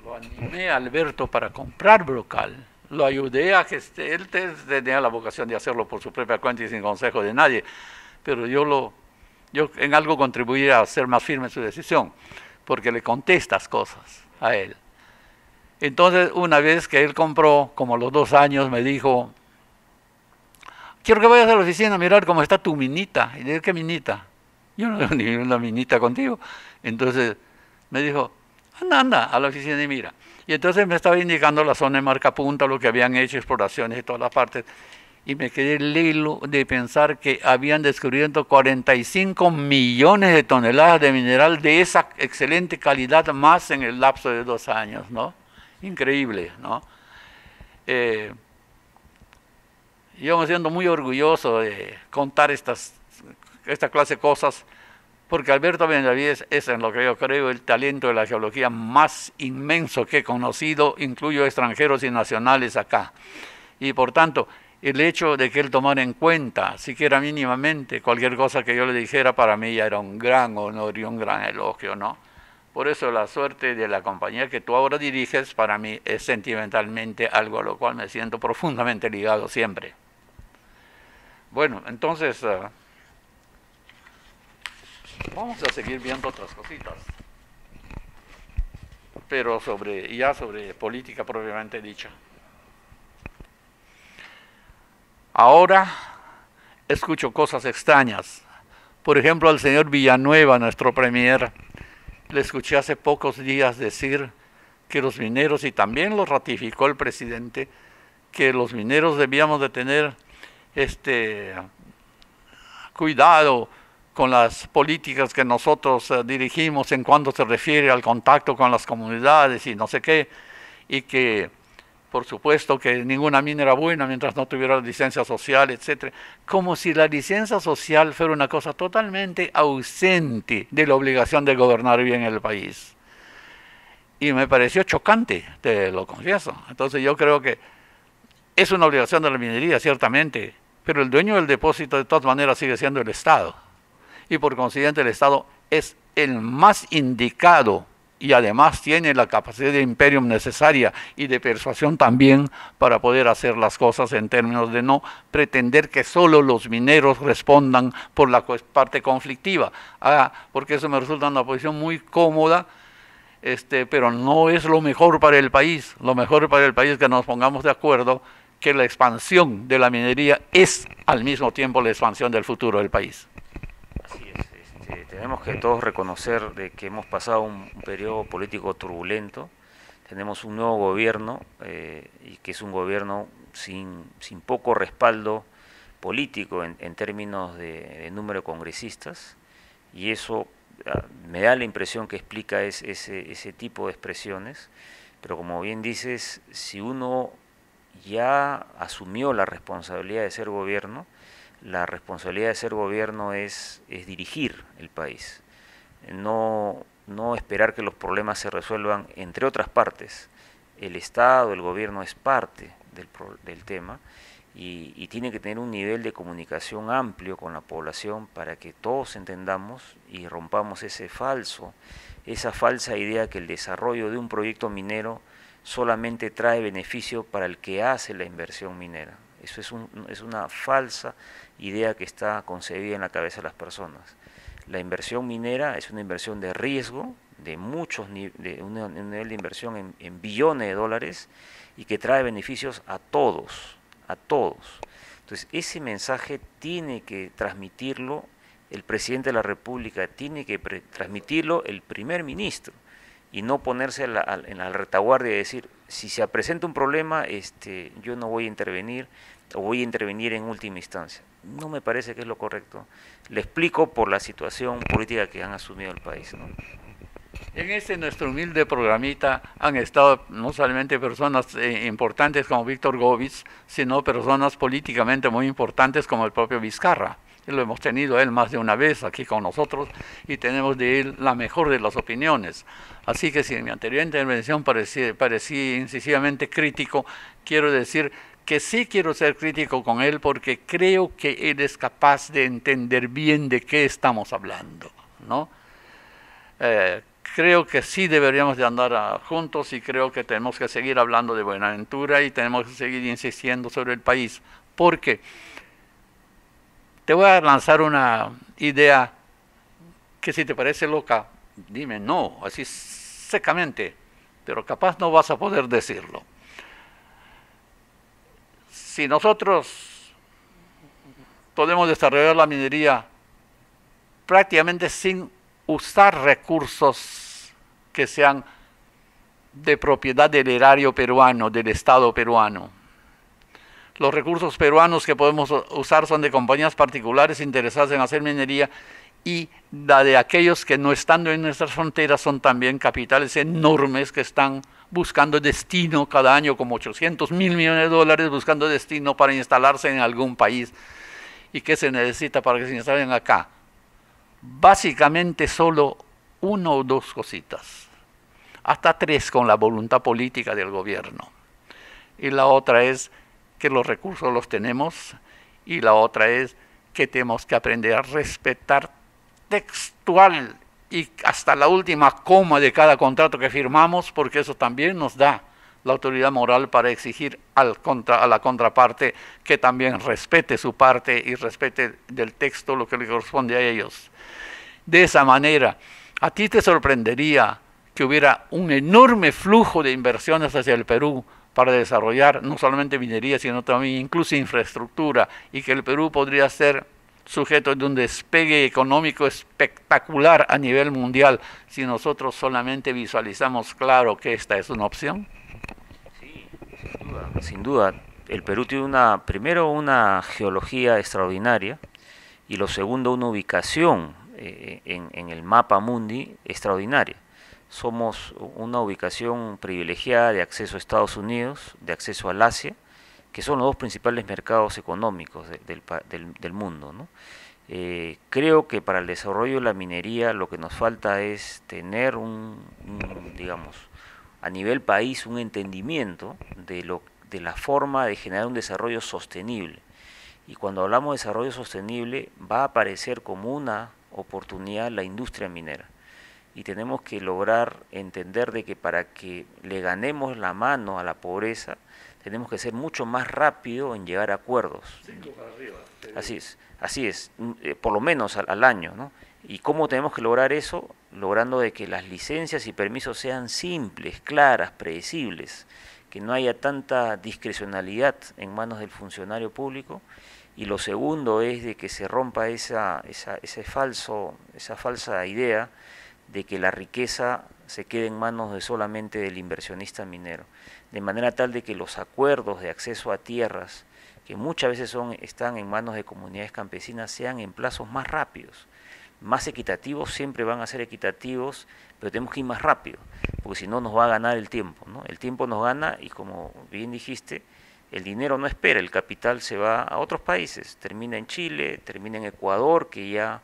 Lo animé a Alberto para comprar Brocal, lo ayudé a que él tenía la vocación de hacerlo por su propia cuenta y sin consejo de nadie, pero yo en algo contribuí a ser más firme en su decisión, porque le conté estas cosas a él. Entonces, una vez que él compró, como a los 2 años, me dijo, quiero que vayas a la oficina a mirar cómo está tu minita. Y dije, ¿qué minita? Yo no tengo ni una minita contigo. Entonces me dijo, anda a la oficina y mira. Y entonces me estaba indicando la zona de Marcapunta, lo que habían hecho, exploraciones de todas las partes. Y me quedé lelo de pensar que habían descubierto 45 millones de toneladas de mineral de esa excelente calidad más en el lapso de 2 años, ¿no? Increíble, ¿no? Yo me siento muy orgulloso de contar esta clase de cosas, porque Alberto Benavides es, en lo que yo creo, el talento de la geología más inmenso que he conocido, incluyo extranjeros y nacionales acá. Y por tanto, el hecho de que él tomara en cuenta, siquiera mínimamente, cualquier cosa que yo le dijera, para mí ya era un gran honor y un gran elogio, ¿no? Por eso la suerte de la compañía que tú ahora diriges, para mí es sentimentalmente algo a lo cual me siento profundamente ligado siempre. Bueno, entonces, vamos a seguir viendo otras cositas, pero sobre política propiamente dicha. Ahora escucho cosas extrañas. Por ejemplo, al señor Villanueva, nuestro premier, le escuché hace pocos días decir que los mineros, y también lo ratificó el presidente, que los mineros debíamos de tener cuidado con las políticas que nosotros dirigimos en cuanto se refiere al contacto con las comunidades y no sé qué, y que por supuesto que ninguna mina era buena mientras no tuviera licencia social, etcétera, como si la licencia social fuera una cosa totalmente ausente de la obligación de gobernar bien el país. Y me pareció chocante, te lo confieso. Entonces yo creo que es una obligación de la minería, ciertamente, pero el dueño del depósito de todas maneras sigue siendo el Estado. Y por consiguiente el Estado es el más indicado y además tiene la capacidad de imperium necesaria y de persuasión también para poder hacer las cosas en términos de no pretender que solo los mineros respondan por la parte conflictiva, porque eso me resulta una posición muy cómoda, pero no es lo mejor para el país. Lo mejor para el país es que nos pongamos de acuerdo que la expansión de la minería es al mismo tiempo la expansión del futuro del país. Así es. Tenemos que todos reconocer de que hemos pasado un periodo político turbulento. Tenemos un nuevo gobierno y que es un gobierno sin poco respaldo político en términos de número de congresistas, y eso me da la impresión que explica ese tipo de expresiones. Pero como bien dices, si uno ya asumió la responsabilidad de ser gobierno, la responsabilidad de ser gobierno es dirigir el país, no esperar que los problemas se resuelvan entre otras partes. El Estado, el gobierno es parte del tema y tiene que tener un nivel de comunicación amplio con la población para que todos entendamos y rompamos esa falsa idea que el desarrollo de un proyecto minero solamente trae beneficio para el que hace la inversión minera. Eso es una falsa idea que está concebida en la cabeza de las personas. La inversión minera es una inversión de riesgo, de un nivel de inversión en billones de dólares, y que trae beneficios a todos. Entonces, ese mensaje tiene que transmitirlo el presidente de la República, tiene que transmitirlo el primer ministro, y no ponerse en la retaguardia y decir, si se presenta un problema, yo no voy a intervenir, o voy a intervenir en última instancia. No me parece que es lo correcto. Le explico por la situación política que han asumido el país, ¿no? En nuestro humilde programita han estado no solamente personas importantes como Víctor Gómez, sino personas políticamente muy importantes como el propio Vizcarra. Lo hemos tenido a él más de una vez aquí con nosotros y tenemos de él la mejor de las opiniones. Así que si en mi anterior intervención parecí incisivamente crítico, quiero decir que sí quiero ser crítico con él porque creo que él es capaz de entender bien de qué estamos hablando, ¿no? Creo que sí deberíamos de andar juntos y creo que tenemos que seguir hablando de Buenaventura y tenemos que seguir insistiendo sobre el país, porque te voy a lanzar una idea que si te parece loca, dime no, así secamente, pero capaz no vas a poder decirlo. Si nosotros podemos desarrollar la minería prácticamente sin usar recursos que sean de propiedad del erario peruano, del Estado peruano. Los recursos peruanos que podemos usar son de compañías particulares interesadas en hacer minería, y la de aquellos que no estando en nuestras fronteras son también capitales enormes que están buscando destino cada año, como 800.000 millones de dólares buscando destino para instalarse en algún país. ¿Y qué se necesita para que se instalen acá? Básicamente solo una o dos cositas, hasta tres con la voluntad política del gobierno. Y la otra es que los recursos los tenemos, y la otra es que tenemos que aprender a respetar textual y hasta la última coma de cada contrato que firmamos, porque eso también nos da la autoridad moral para exigir a la contraparte que también respete su parte y respete del texto lo que le corresponde a ellos. De esa manera, a ti te sorprendería que hubiera un enorme flujo de inversiones hacia el Perú para desarrollar no solamente minería, sino también incluso infraestructura, y que el Perú podría ser sujeto de un despegue económico espectacular a nivel mundial si nosotros solamente visualizamos claro que esta es una opción. Sí, sin duda. El Perú tiene primero una geología extraordinaria, y lo segundo, una ubicación en el mapa mundi extraordinaria. Somos una ubicación privilegiada de acceso a Estados Unidos, de acceso al Asia, que son los dos principales mercados económicos del mundo, ¿no? Creo que para el desarrollo de la minería lo que nos falta es tener digamos, a nivel país, un entendimiento de la forma de generar un desarrollo sostenible. Y cuando hablamos de desarrollo sostenible, va a aparecer como una oportunidad la industria minera. Y tenemos que lograr entender de que para que le ganemos la mano a la pobreza, tenemos que ser mucho más rápido en llegar a acuerdos. Así es, por lo menos al año, ¿no? ¿Y cómo tenemos que lograr eso? Logrando de que las licencias y permisos sean simples, claras, predecibles, que no haya tanta discrecionalidad en manos del funcionario público. Y lo segundo es de que se rompa esa falsa idea de que la riqueza se quede en manos solamente del inversionista minero, de manera tal de que los acuerdos de acceso a tierras, que muchas veces están en manos de comunidades campesinas, sean en plazos más rápidos, más equitativos. Siempre van a ser equitativos, pero tenemos que ir más rápido, porque si no nos va a ganar el tiempo, ¿no? El tiempo nos gana, y como bien dijiste, el dinero no espera, el capital se va a otros países, termina en Chile, termina en Ecuador, que ya,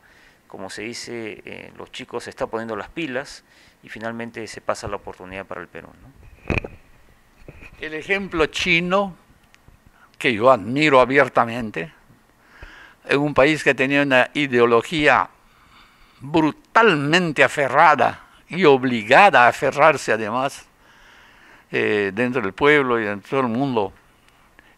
como se dice, los chicos se están poniendo las pilas, y finalmente se pasa la oportunidad para el Perú, ¿no? El ejemplo chino, que yo admiro abiertamente, es un país que tenía una ideología brutalmente aferrada y obligada a aferrarse además dentro del pueblo y en todo el mundo.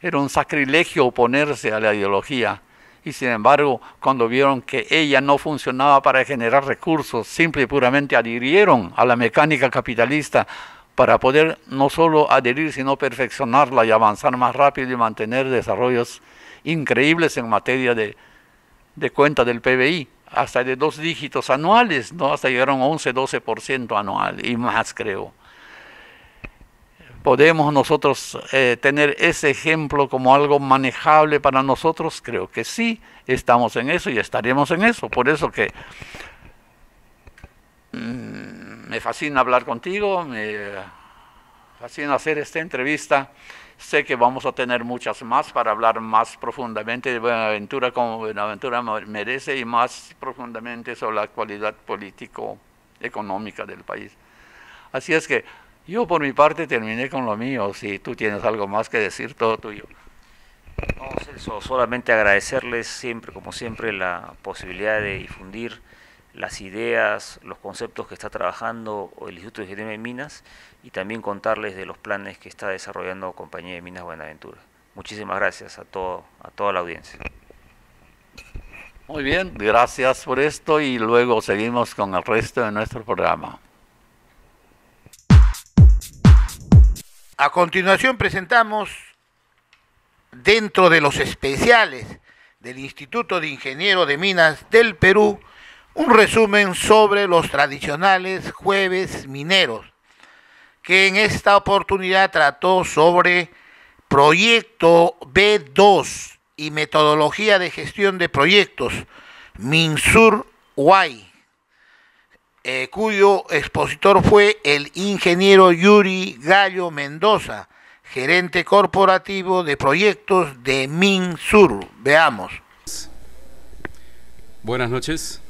Era un sacrilegio oponerse a la ideología, y sin embargo, cuando vieron que ella no funcionaba para generar recursos, simple y puramente adhirieron a la mecánica capitalista para poder no solo adherir, sino perfeccionarla y avanzar más rápido y mantener desarrollos increíbles en materia de cuenta del PBI, hasta de 2 dígitos anuales, ¿no? Hasta llegaron a 11-12% anual y más, creo. ¿Podemos nosotros tener ese ejemplo como algo manejable para nosotros? Creo que sí, estamos en eso y estaremos en eso. Por eso que me fascina hablar contigo, me fascina hacer esta entrevista. Sé que vamos a tener muchas más para hablar más profundamente de Buenaventura, como Buenaventura merece, y más profundamente sobre la actualidad político-económica del país. Así es que yo por mi parte terminé con lo mío. Si tú tienes algo más que decir, todo tuyo. No, Celso, solamente agradecerles siempre, como siempre, la posibilidad de difundir las ideas, los conceptos que está trabajando el Instituto de Ingeniería de Minas, y también contarles de los planes que está desarrollando Compañía de Minas Buenaventura. Muchísimas gracias a toda la audiencia. Muy bien, gracias por esto, y luego seguimos con el resto de nuestro programa. A continuación presentamos, dentro de los especiales del Instituto de Ingenieros de Minas del Perú, un resumen sobre los tradicionales jueves mineros, que en esta oportunidad trató sobre Proyecto B2 y metodología de gestión de proyectos, MINSUR-UAI, cuyo expositor fue el ingeniero Yuri Gallo Mendoza, gerente corporativo de proyectos de MINSUR. Veamos. Buenas noches.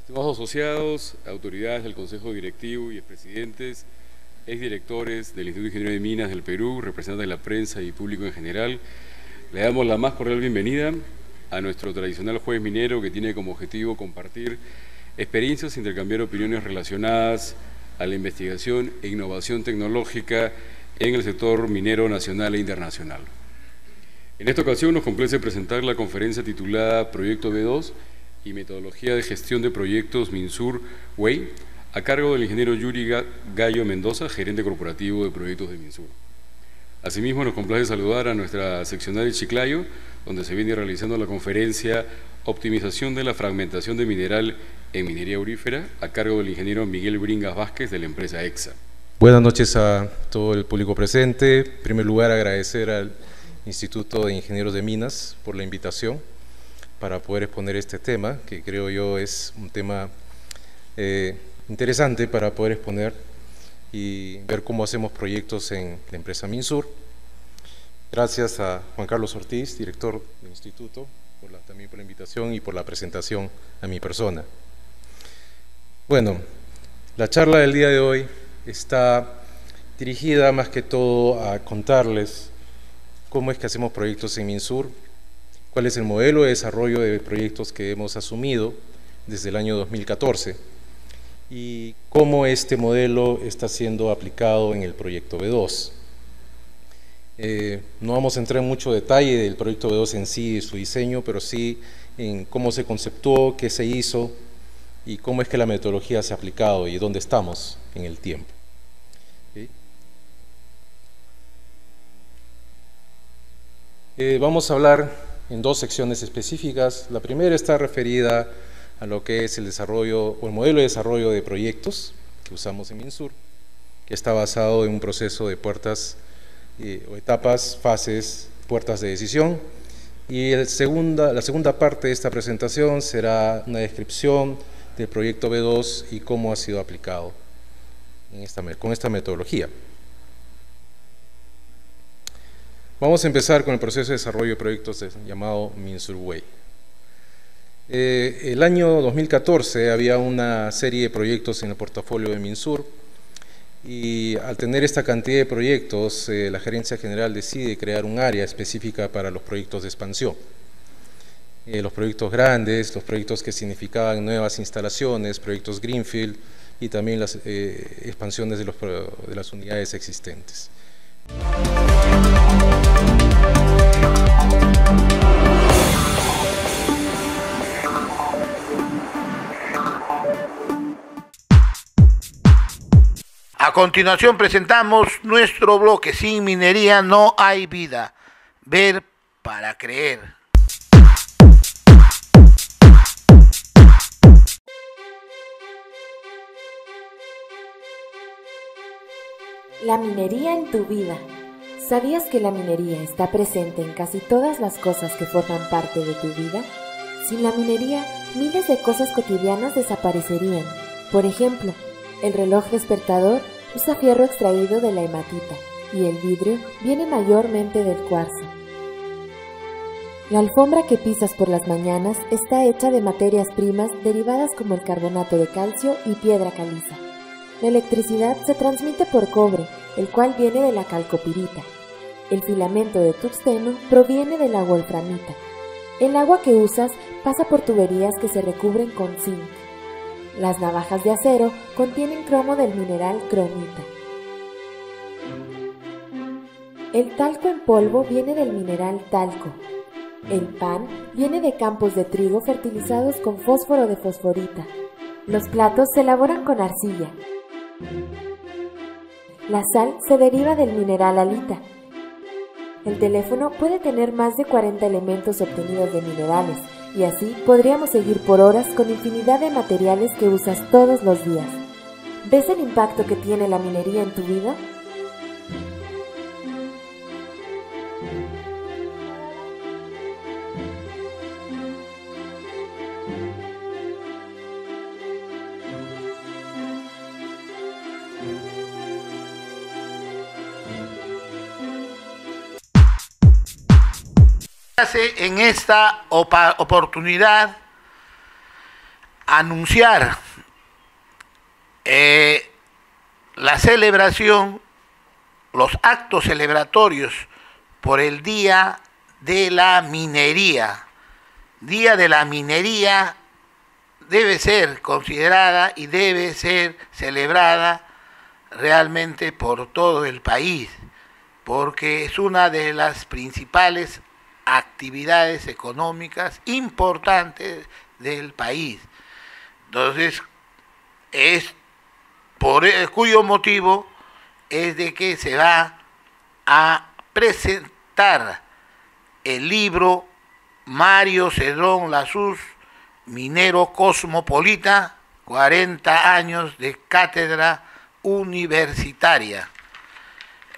Estimados asociados, autoridades del Consejo Directivo y expresidentes exdirectores del Instituto de Ingeniería de Minas del Perú, representantes de la prensa y público en general, le damos la más cordial bienvenida a nuestro tradicional jueves minero que tiene como objetivo compartir experiencias e intercambiar opiniones relacionadas a la investigación e innovación tecnológica en el sector minero nacional e internacional. En esta ocasión nos complace presentar la conferencia titulada Proyecto B2 y Metodología de Gestión de Proyectos MINSUR WEI, a cargo del ingeniero Yuri Gallo Mendoza, gerente corporativo de proyectos de MINSUR. Asimismo, nos complace saludar a nuestra seccional de Chiclayo, donde se viene realizando la conferencia Optimización de la fragmentación de mineral en minería aurífera, a cargo del ingeniero Miguel Bringas Vázquez, de la empresa EXA. Buenas noches a todo el público presente. En primer lugar, agradecer al Instituto de Ingenieros de Minas por la invitación para poder exponer este tema, que creo yo es un tema interesante para poder exponer y ver cómo hacemos proyectos en la empresa MINSUR. Gracias a Juan Carlos Ortiz, director del instituto, también por la invitación y por la presentación a mi persona. Bueno, la charla del día de hoy está dirigida más que todo a contarles cómo es que hacemos proyectos en MINSUR, cuál es el modelo de desarrollo de proyectos que hemos asumido desde el año 2014 y cómo este modelo está siendo aplicado en el proyecto B2. No vamos a entrar en mucho detalle del proyecto B2 en sí y su diseño, pero sí en cómo se conceptuó, qué se hizo y cómo es que la metodología se ha aplicado y dónde estamos en el tiempo. ¿Sí? Vamos a hablar en dos secciones específicas. La primera está referida a lo que es el desarrollo o el modelo de desarrollo de proyectos que usamos en MINSUR, que está basado en un proceso de puertas o etapas, fases, puertas de decisión. Y la segunda parte de esta presentación será una descripción del proyecto B2 y cómo ha sido aplicado con esta metodología. Vamos a empezar con el proceso de desarrollo de proyectos llamado MINSUR WEI. El año 2014 había una serie de proyectos en el portafolio de MINSUR y al tener esta cantidad de proyectos, la Gerencia General decide crear un área específica para los proyectos de expansión. Los proyectos grandes, los proyectos que significaban nuevas instalaciones, proyectos Greenfield y también las expansiones de las unidades existentes. A continuación presentamos nuestro bloque Sin minería no hay vida. Ver para creer. La minería en tu vida. ¿Sabías que la minería está presente en casi todas las cosas que forman parte de tu vida? Sin la minería, miles de cosas cotidianas desaparecerían. Por ejemplo, el reloj despertador usa fierro extraído de la hematita y el vidrio viene mayormente del cuarzo. La alfombra que pisas por las mañanas está hecha de materias primas derivadas como el carbonato de calcio y piedra caliza. La electricidad se transmite por cobre, el cual viene de la calcopirita. El filamento de tungsteno proviene de la wolframita. El agua que usas pasa por tuberías que se recubren con zinc. Las navajas de acero contienen cromo del mineral cromita. El talco en polvo viene del mineral talco. El pan viene de campos de trigo fertilizados con fósforo de fosforita. Los platos se elaboran con arcilla. La sal se deriva del mineral halita. El teléfono puede tener más de 40 elementos obtenidos de minerales, y así podríamos seguir por horas con infinidad de materiales que usas todos los días. ¿Ves el impacto que tiene la minería en tu vida? En esta oportunidad anunciar la celebración, los actos celebratorios por el Día de la Minería. Día de la Minería debe ser considerada y debe ser celebrada realmente por todo el país, porque es una de las principales actividades económicas importantes del país. Entonces, es por cuyo motivo es de que se va a presentar el libro Mario Cedrón Lasuz, minero cosmopolita, 40 años de cátedra universitaria.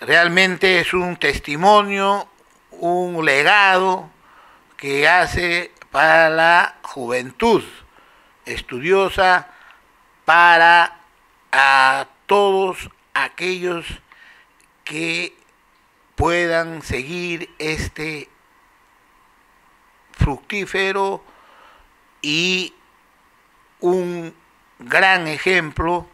Realmente es un testimonio, un legado que hace para la juventud estudiosa, para a todos aquellos que puedan seguir este fructífero y un gran ejemplo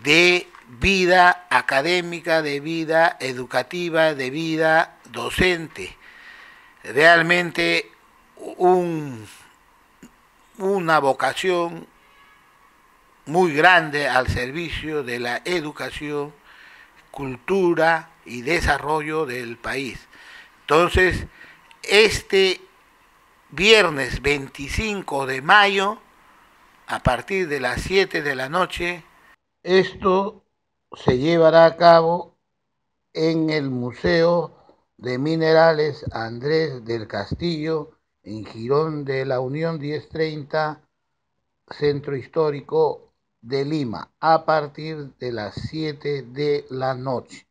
de vida académica, de vida educativa, de vida docente. Realmente una vocación muy grande al servicio de la educación, cultura y desarrollo del país. Entonces, este viernes 25 de mayo, a partir de las 7 de la noche, esto se llevará a cabo en el Museo de Minerales Andrés del Castillo, en Jirón de la Unión 1030, Centro Histórico de Lima, a partir de las 7 de la noche.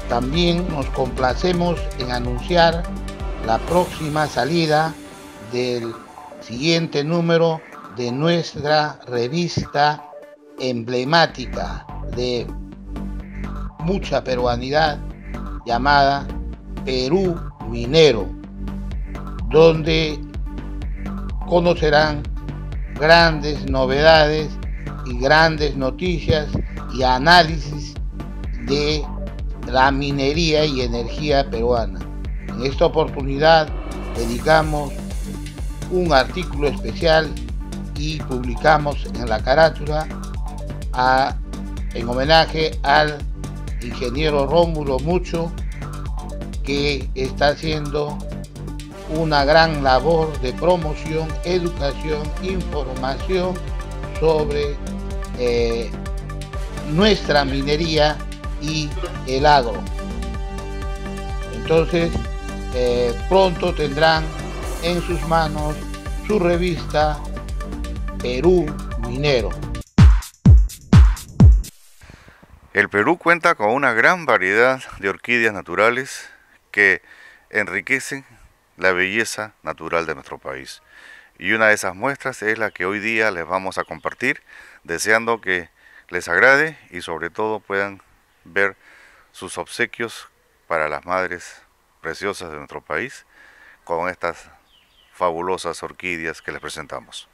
También nos complacemos en anunciar la próxima salida del siguiente número de nuestra revista emblemática de mucha peruanidad llamada Perú Minero, donde conocerán grandes novedades y grandes noticias y análisis de la minería y energía peruana. En esta oportunidad dedicamos un artículo especial y publicamos en la carátula en homenaje al ingeniero Rómulo Mucho, que está haciendo una gran labor de promoción, educación, información sobre nuestra minería y el agro. Entonces, pronto tendrán en sus manos su revista Perú Minero. El Perú cuenta con una gran variedad de orquídeas naturales que enriquecen la belleza natural de nuestro país. Y una de esas muestras es la que hoy día les vamos a compartir, deseando que les agrade y sobre todo puedan ver sus obsequios para las madres preciosas de nuestro país con estas fabulosas orquídeas que les presentamos.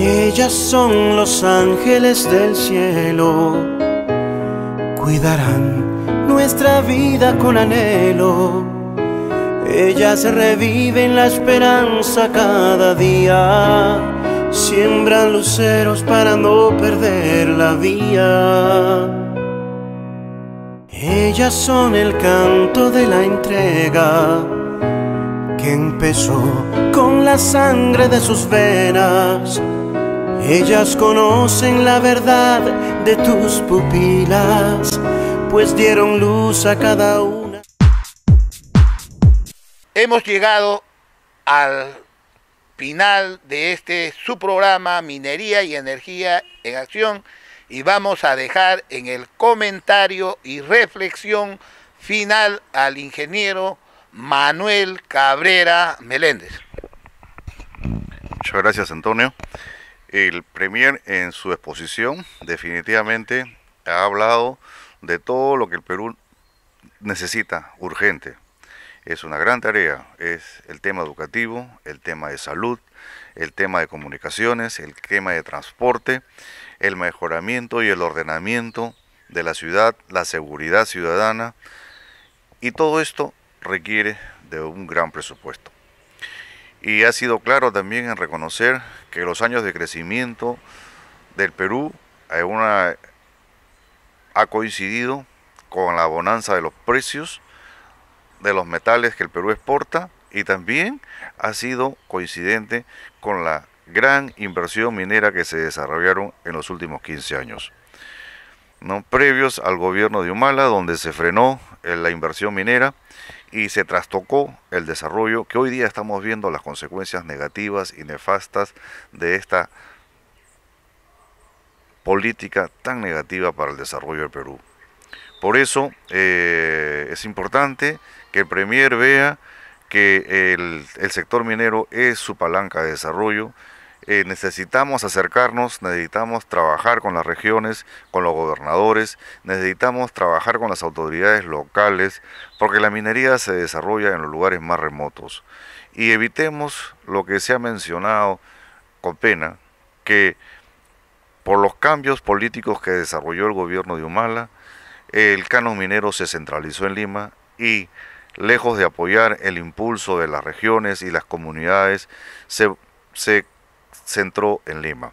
Ellas son los ángeles del cielo, cuidarán nuestra vida con anhelo. Ellas reviven la esperanza cada día, siembran luceros para no perder la vía. Ellas son el canto de la entrega que empezó con la sangre de sus venas. Ellas conocen la verdad de tus pupilas, pues dieron luz a cada una. Hemos llegado al final de su programa Minería y Energía en Acción, y vamos a dejar en el comentario y reflexión final al ingeniero Manuel Cabrera Meléndez. Muchas gracias, Antonio. El Premier en su exposición definitivamente ha hablado de todo lo que el Perú necesita urgente. Es una gran tarea, es el tema educativo, el tema de salud, el tema de comunicaciones, el tema de transporte, el mejoramiento y el ordenamiento de la ciudad, la seguridad ciudadana, y todo esto requiere de un gran presupuesto. Y ha sido claro también en reconocer que los años de crecimiento del Perú ha coincidido con la bonanza de los precios de los metales que el Perú exporta, y también ha sido coincidente con la gran inversión minera que se desarrollaron en los últimos 15 años, ¿no? Previos al gobierno de Humala, donde se frenó la inversión minera y se trastocó el desarrollo, que hoy día estamos viendo las consecuencias negativas y nefastas de esta política tan negativa para el desarrollo del Perú. Por eso es importante que el Premier vea que el sector minero es su palanca de desarrollo. Necesitamos acercarnos, necesitamos trabajar con las regiones, con los gobernadores, necesitamos trabajar con las autoridades locales, porque la minería se desarrolla en los lugares más remotos. Y evitemos lo que se ha mencionado con pena, que por los cambios políticos que desarrolló el gobierno de Humala, el canon minero se centralizó en Lima y, lejos de apoyar el impulso de las regiones y las comunidades, se centró en Lima.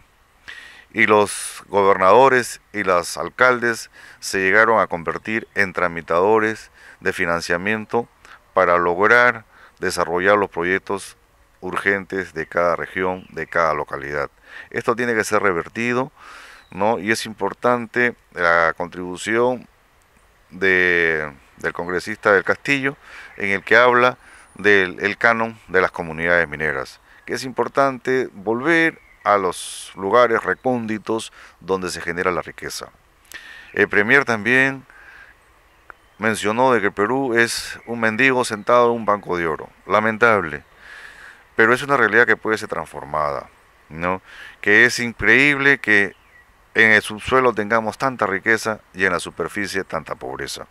Y los gobernadores y los alcaldes se llegaron a convertir en tramitadores de financiamiento para lograr desarrollar los proyectos urgentes de cada región, de cada localidad. Esto tiene que ser revertido, ¿no? Y es importante la contribución del congresista del Castillo, en el que habla del canon de las comunidades mineras, que es importante volver a los lugares recónditos donde se genera la riqueza. El Premier también mencionó de que el Perú es un mendigo sentado en un banco de oro. Lamentable, pero es una realidad que puede ser transformada, ¿no? Que es increíble que en el subsuelo tengamos tanta riqueza y en la superficie tanta pobreza.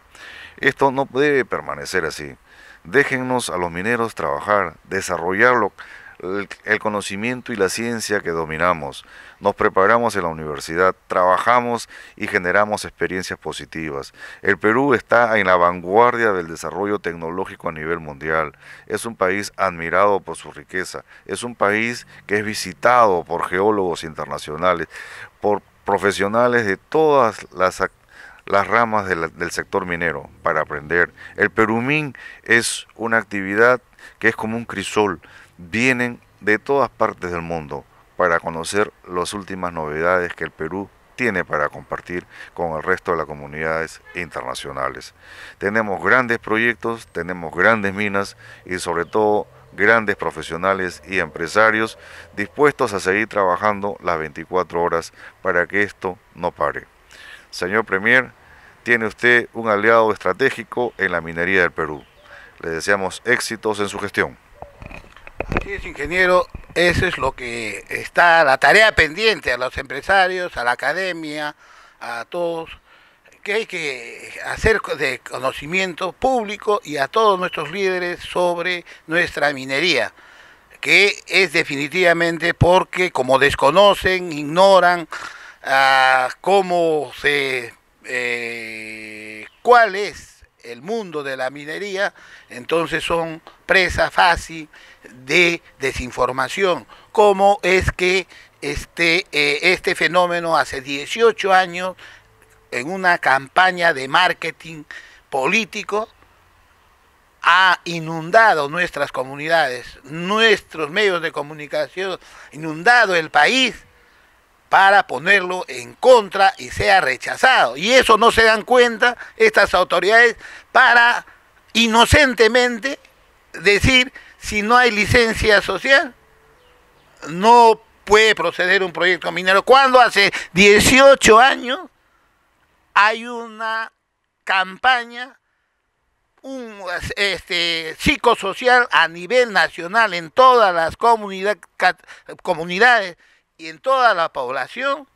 Esto no debe permanecer así. Déjennos a los mineros trabajar, desarrollarlo, el conocimiento y la ciencia que dominamos. Nos preparamos en la universidad, trabajamos y generamos experiencias positivas. El Perú está en la vanguardia del desarrollo tecnológico a nivel mundial. Es un país admirado por su riqueza. Es un país que es visitado por geólogos internacionales, por profesionales de todas las ramas del sector minero para aprender. El Perumín es una actividad que es como un crisol. Vienen de todas partes del mundo para conocer las últimas novedades que el Perú tiene para compartir con el resto de las comunidades internacionales. Tenemos grandes proyectos, tenemos grandes minas y sobre todo grandes profesionales y empresarios dispuestos a seguir trabajando las 24 horas para que esto no pare. Señor Premier, tiene usted un aliado estratégico en la minería del Perú. Le deseamos éxitos en su gestión. Así es, ingeniero, eso es lo que está, la tarea pendiente a los empresarios, a la academia, a todos, que hay que hacer de conocimiento público y a todos nuestros líderes sobre nuestra minería, que es definitivamente porque como desconocen, ignoran cuál es el mundo de la minería, entonces son presa fácil de desinformación. Como es que este fenómeno hace 18 años, en una campaña de marketing político, ha inundado nuestras comunidades, nuestros medios de comunicación, inundado el país para ponerlo en contra y sea rechazado. Y eso no se dan cuenta estas autoridades para inocentemente decir, si no hay licencia social, no puede proceder un proyecto minero. Cuando hace 18 años hay una campaña psicosocial a nivel nacional en todas las comunidades y en toda la población,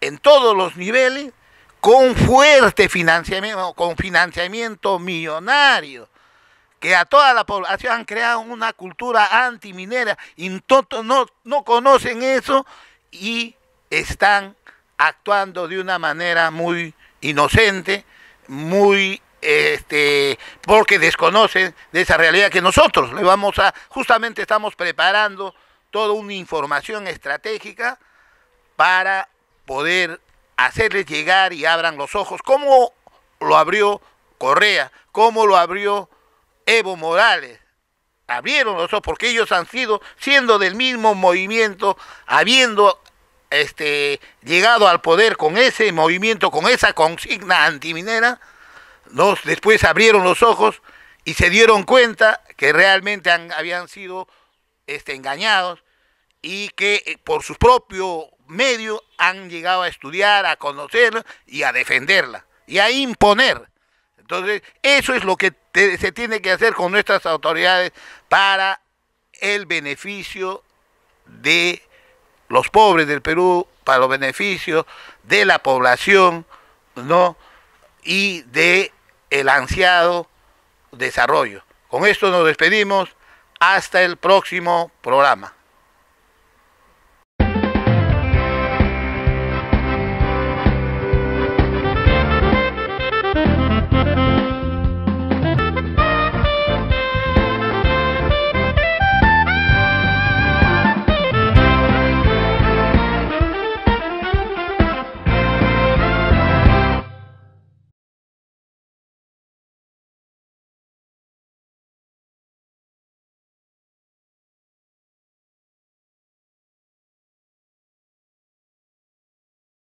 en todos los niveles, con fuerte financiamiento, con financiamiento millonario, que a toda la población han creado una cultura antiminera y no conocen eso y están actuando de una manera muy inocente, muy porque desconocen de esa realidad que nosotros le vamos a, justamente estamos preparando toda una información estratégica para poder hacerles llegar y abran los ojos, como lo abrió Correa, como lo abrió Evo Morales. Abrieron los ojos porque ellos han siendo del mismo movimiento, habiendo llegado al poder con ese movimiento, con esa consigna antiminera. Después abrieron los ojos y se dieron cuenta que realmente habían sido engañados y que por sus propios medios han llegado a estudiar, a conocerla y a defenderla y a imponer. Entonces, eso es lo que se tiene que hacer con nuestras autoridades para el beneficio de los pobres del Perú, para los beneficios de la población, ¿no? Y de el ansiado desarrollo. Con esto nos despedimos, hasta el próximo programa.